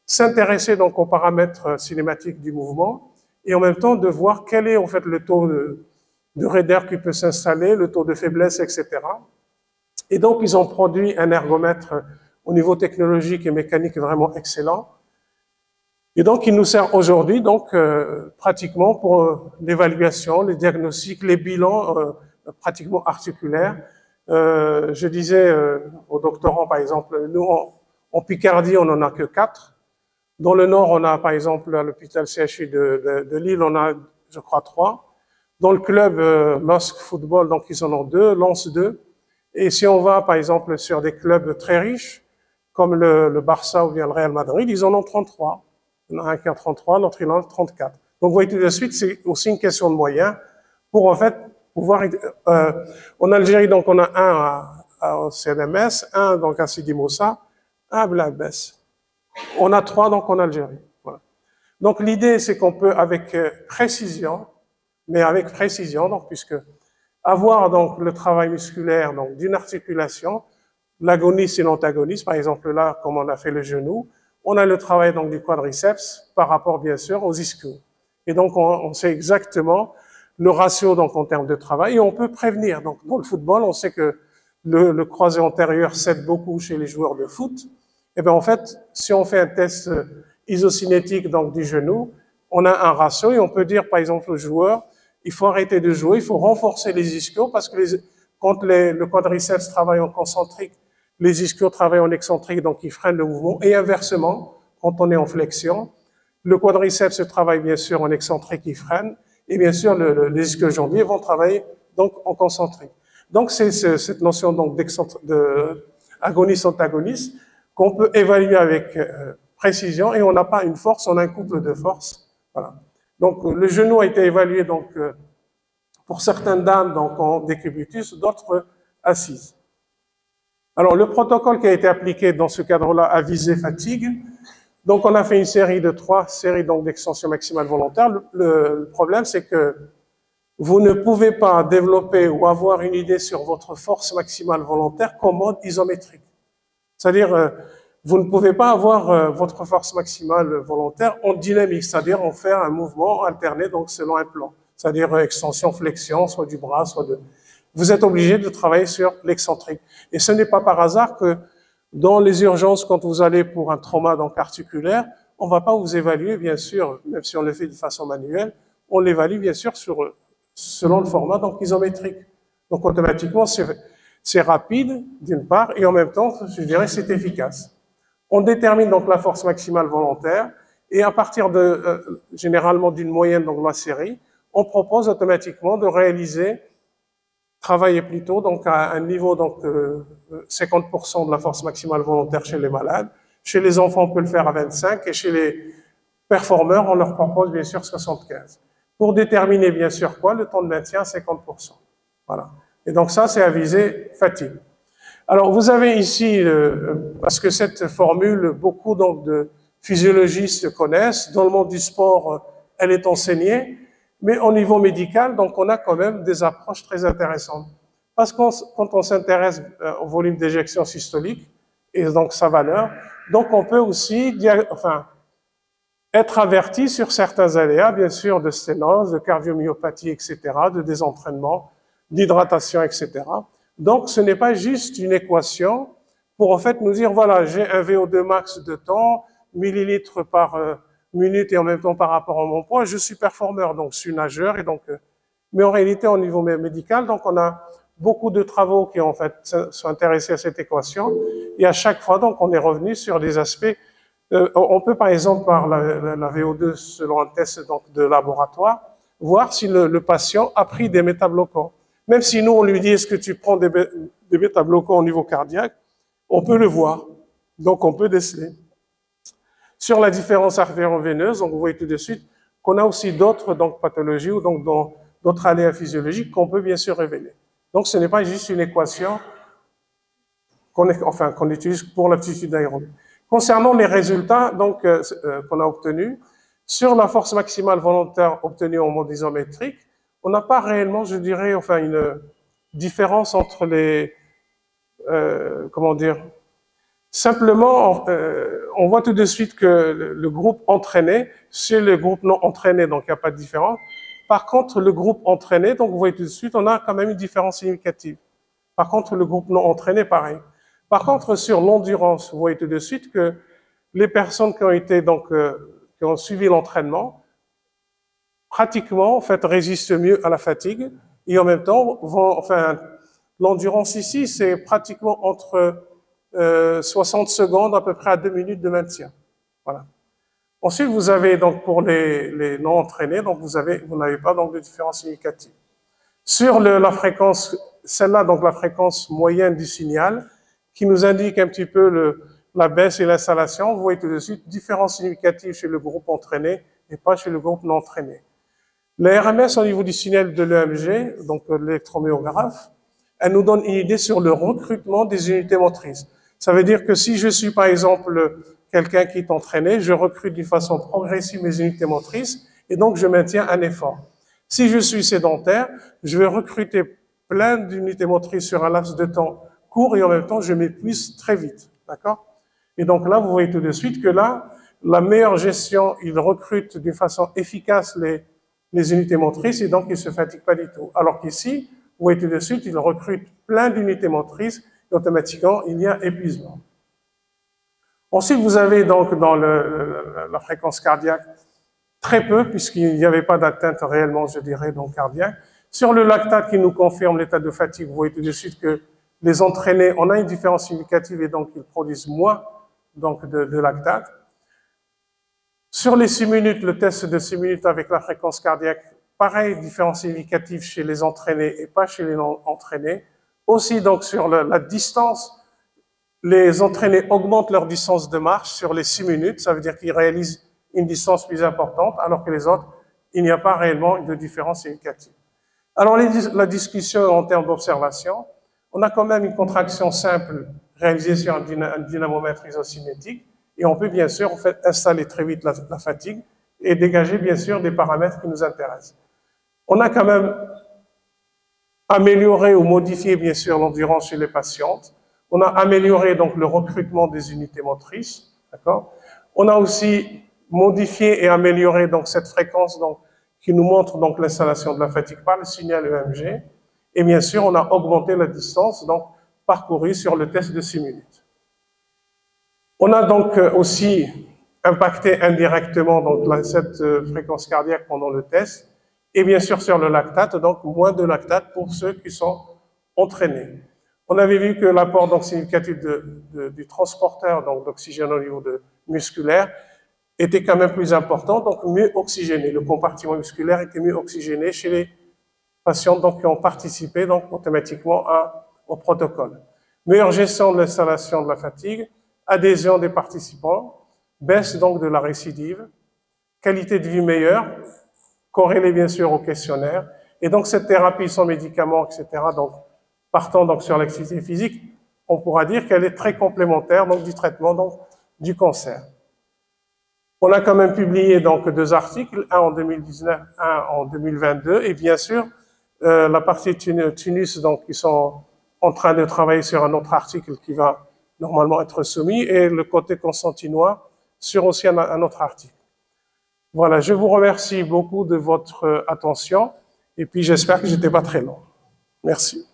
s'intéresser donc aux paramètres cinématiques du mouvement et en même temps de voir quel est en fait le taux de raideur qui peut s'installer, le taux de faiblesse, etc. Et donc ils ont produit un ergomètre au niveau technologique et mécanique vraiment excellent. Et donc il nous sert aujourd'hui donc pratiquement pour l'évaluation, les diagnostics, les bilans pratiquement articulaires. Je disais aux doctorants par exemple, nous en Picardie on n'en a que 4. Dans le Nord, on a, par exemple, à l'hôpital CHU de Lille, on a, je crois, 3. Dans le club LOSC Football, donc ils en ont 2, Lens 2. Et si on va, par exemple, sur des clubs très riches, comme le Barça ou bien le Real Madrid, ils en ont 33. Il y en a un qui a 33, l'autre il en a 34. Donc vous voyez tout de suite, c'est aussi une question de moyens pour, en fait, pouvoir, en Algérie, donc on a un au CNMS, un donc à Sidi Moussa, un à Blabès. On a 3 donc en Algérie. Voilà. Donc l'idée, c'est qu'on peut avec précision, donc puisque avoir donc le travail musculaire donc d'une articulation, l'agoniste et l'antagoniste, par exemple là, comme on a fait le genou, on a le travail donc du quadriceps par rapport bien sûr aux ischios. Et donc on sait exactement le ratio donc en termes de travail et on peut prévenir. Donc dans le football, on sait que le croisé antérieur s'aide beaucoup chez les joueurs de foot. Et bien en fait, si on fait un test isocinétique donc du genou, on a un ratio et on peut dire par exemple au joueur, il faut arrêter de jouer, il faut renforcer les ischios parce que quand le quadriceps travaille en concentrique, les ischios travaillent en excentrique, donc ils freinent le mouvement. Et inversement, quand on est en flexion, le quadriceps travaille bien sûr en excentrique, il freine, et bien sûr les ischio-jambiers vont travailler donc en concentrique. Donc c'est cette notion donc d'agoniste-antagoniste qu'on peut évaluer avec précision, et on n'a pas une force, on a un couple de forces. Voilà. Donc le genou a été évalué donc pour certaines dames donc en décubitus, d'autres assises. Alors le protocole qui a été appliqué dans ce cadre-là a visé fatigue. Donc on a fait une série de 3 séries donc d'extension maximale volontaire. Le problème c'est que vous ne pouvez pas développer ou avoir une idée sur votre force maximale volontaire comme mode isométrique. C'est-à-dire, vous ne pouvez pas avoir votre force maximale volontaire en dynamique, c'est-à-dire en faire un mouvement alterné donc selon un plan. C'est-à-dire extension, flexion, soit du bras, soit de... Vous êtes obligé de travailler sur l'excentrique. Et ce n'est pas par hasard que dans les urgences, quand vous allez pour un trauma donc articulaire, on ne va pas vous évaluer, bien sûr, même si on le fait de façon manuelle, on l'évalue bien sûr selon le format donc isométrique. Donc automatiquement, c'est rapide d'une part, et en même temps, je dirais, c'est efficace. On détermine donc la force maximale volontaire, et à partir de généralement d'une moyenne donc la série, on propose automatiquement de réaliser, travailler plutôt donc à un niveau donc 50% de la force maximale volontaire chez les malades. Chez les enfants, on peut le faire à 25, et chez les performeurs, on leur propose bien sûr 75. Pour déterminer bien sûr quoi, le temps de maintien à 50%. Voilà. Et donc ça, c'est à viser fatigue. Alors vous avez ici, parce que cette formule, beaucoup donc de physiologistes connaissent, dans le monde du sport, elle est enseignée, mais au niveau médical, donc on a quand même des approches très intéressantes. Parce que quand on s'intéresse au volume d'éjection systolique, et donc sa valeur, donc on peut aussi être averti sur certains aléas, bien sûr, de sténose, de cardiomyopathie, etc., de désentraînement, d'hydratation, etc. Donc, ce n'est pas juste une équation pour, en fait, nous dire, voilà, j'ai un VO2 max de temps, millilitres par minute, et en même temps par rapport à mon poids, je suis performeur, donc je suis nageur, et donc, mais en réalité, au niveau médical, donc on a beaucoup de travaux qui, en fait, sont intéressés à cette équation, et à chaque fois, donc, on est revenu sur des aspects. On peut, par exemple, par la VO2, selon un test donc, de laboratoire, voir si le patient a pris des métabloquants. Même si nous, on lui dit, est-ce que tu prends des métabloquants au niveau cardiaque, on peut le voir. Donc, on peut déceler. Sur la différence artério-veineuse, donc vous voyez tout de suite qu'on a aussi d'autres pathologies ou donc d'autres aléas physiologiques qu'on peut bien sûr révéler. Donc, ce n'est pas juste une équation qu'on utilise pour l'aptitude aérobie. Concernant les résultats qu'on a obtenus, sur la force maximale volontaire obtenue en mode isométrique, on n'a pas réellement, je dirais, une différence entre les... comment dire? Simplement, on voit tout de suite que le groupe entraîné, chez le groupe non entraîné, donc il n'y a pas de différence. Par contre, le groupe entraîné, donc vous voyez tout de suite, on a quand même une différence significative. Par contre, le groupe non entraîné, pareil. Par contre, sur l'endurance, vous voyez tout de suite que les personnes qui ont été qui ont suivi l'entraînement, pratiquement, en fait, résistent mieux à la fatigue et en même temps, l'endurance ici, c'est pratiquement entre 60 secondes à peu près à 2 minutes de maintien. Voilà. Ensuite, vous avez donc pour les non entraînés, donc vous n'avez pas donc de différence significative. Sur la fréquence, celle-là, donc la fréquence moyenne du signal, qui nous indique un petit peu la baisse et l'installation, vous voyez tout de suite différence significative chez le groupe entraîné et pas chez le groupe non entraîné. La RMS au niveau du signal de l'EMG, donc l'électromyographe, elle nous donne une idée sur le recrutement des unités motrices. Ça veut dire que si je suis par exemple quelqu'un qui est entraîné, je recrute d'une façon progressive mes unités motrices et donc je maintiens un effort. Si je suis sédentaire, je vais recruter plein d'unités motrices sur un laps de temps court et en même temps je m'épuise très vite. D'accord? Et donc là, vous voyez tout de suite que là, la meilleure gestion, il recrute d'une façon efficace les unités motrices et donc il ne se fatigue pas du tout. Alors qu'ici, vous voyez tout de suite, il recrute plein d'unités motrices et automatiquement, il y a épuisement. Ensuite, vous avez donc dans la fréquence cardiaque très peu, puisqu'il n'y avait pas d'atteinte réellement, je dirais, donc cardiaque. Sur le lactate qui nous confirme l'état de fatigue, vous voyez tout de suite que les entraînés, on a une différence significative et donc ils produisent moins donc, de lactate. Sur les 6 minutes, le test de 6 minutes avec la fréquence cardiaque, pareil, différence significative chez les entraînés et pas chez les non-entraînés. Aussi, donc, sur la distance, les entraînés augmentent leur distance de marche sur les 6 minutes, ça veut dire qu'ils réalisent une distance plus importante, alors que les autres, il n'y a pas réellement de différence significative. Alors, la discussion en termes d'observation, on a quand même une contraction simple réalisée sur un dynamomètre isocinétique, et on peut bien sûr en fait, installer très vite la fatigue et dégager bien sûr des paramètres qui nous intéressent. On a quand même amélioré ou modifié bien sûr l'endurance chez les patientes. On a amélioré donc le recrutement des unités motrices, d'accord. On a aussi modifié et amélioré donc cette fréquence donc qui nous montre donc l'installation de la fatigue par le signal EMG. Et bien sûr, on a augmenté la distance donc parcourue sur le test de 6 minutes. On a donc aussi impacté indirectement donc cette fréquence cardiaque pendant le test, et bien sûr sur le lactate, donc moins de lactate pour ceux qui sont entraînés. On avait vu que l'apport donc significatif du transporteur donc d'oxygène au niveau musculaire était quand même plus important, donc mieux oxygéné. Le compartiment musculaire était mieux oxygéné chez les patients donc, qui ont participé donc automatiquement au protocole. Meilleure gestion de l'installation de la fatigue, adhésion des participants, baisse donc de la récidive, qualité de vie meilleure, corrélée bien sûr au questionnaire, et donc cette thérapie sans médicaments, etc., donc partant donc sur l'activité physique, on pourra dire qu'elle est très complémentaire donc du traitement donc du cancer. On a quand même publié donc 2 articles, un en 2019, un en 2022, et bien sûr la partie Tunis donc qui sont en train de travailler sur un autre article qui va normalement être soumis, et le côté constantinois sur aussi un autre article. Voilà, je vous remercie beaucoup de votre attention, et puis j'espère que j'étais pas très long. Merci.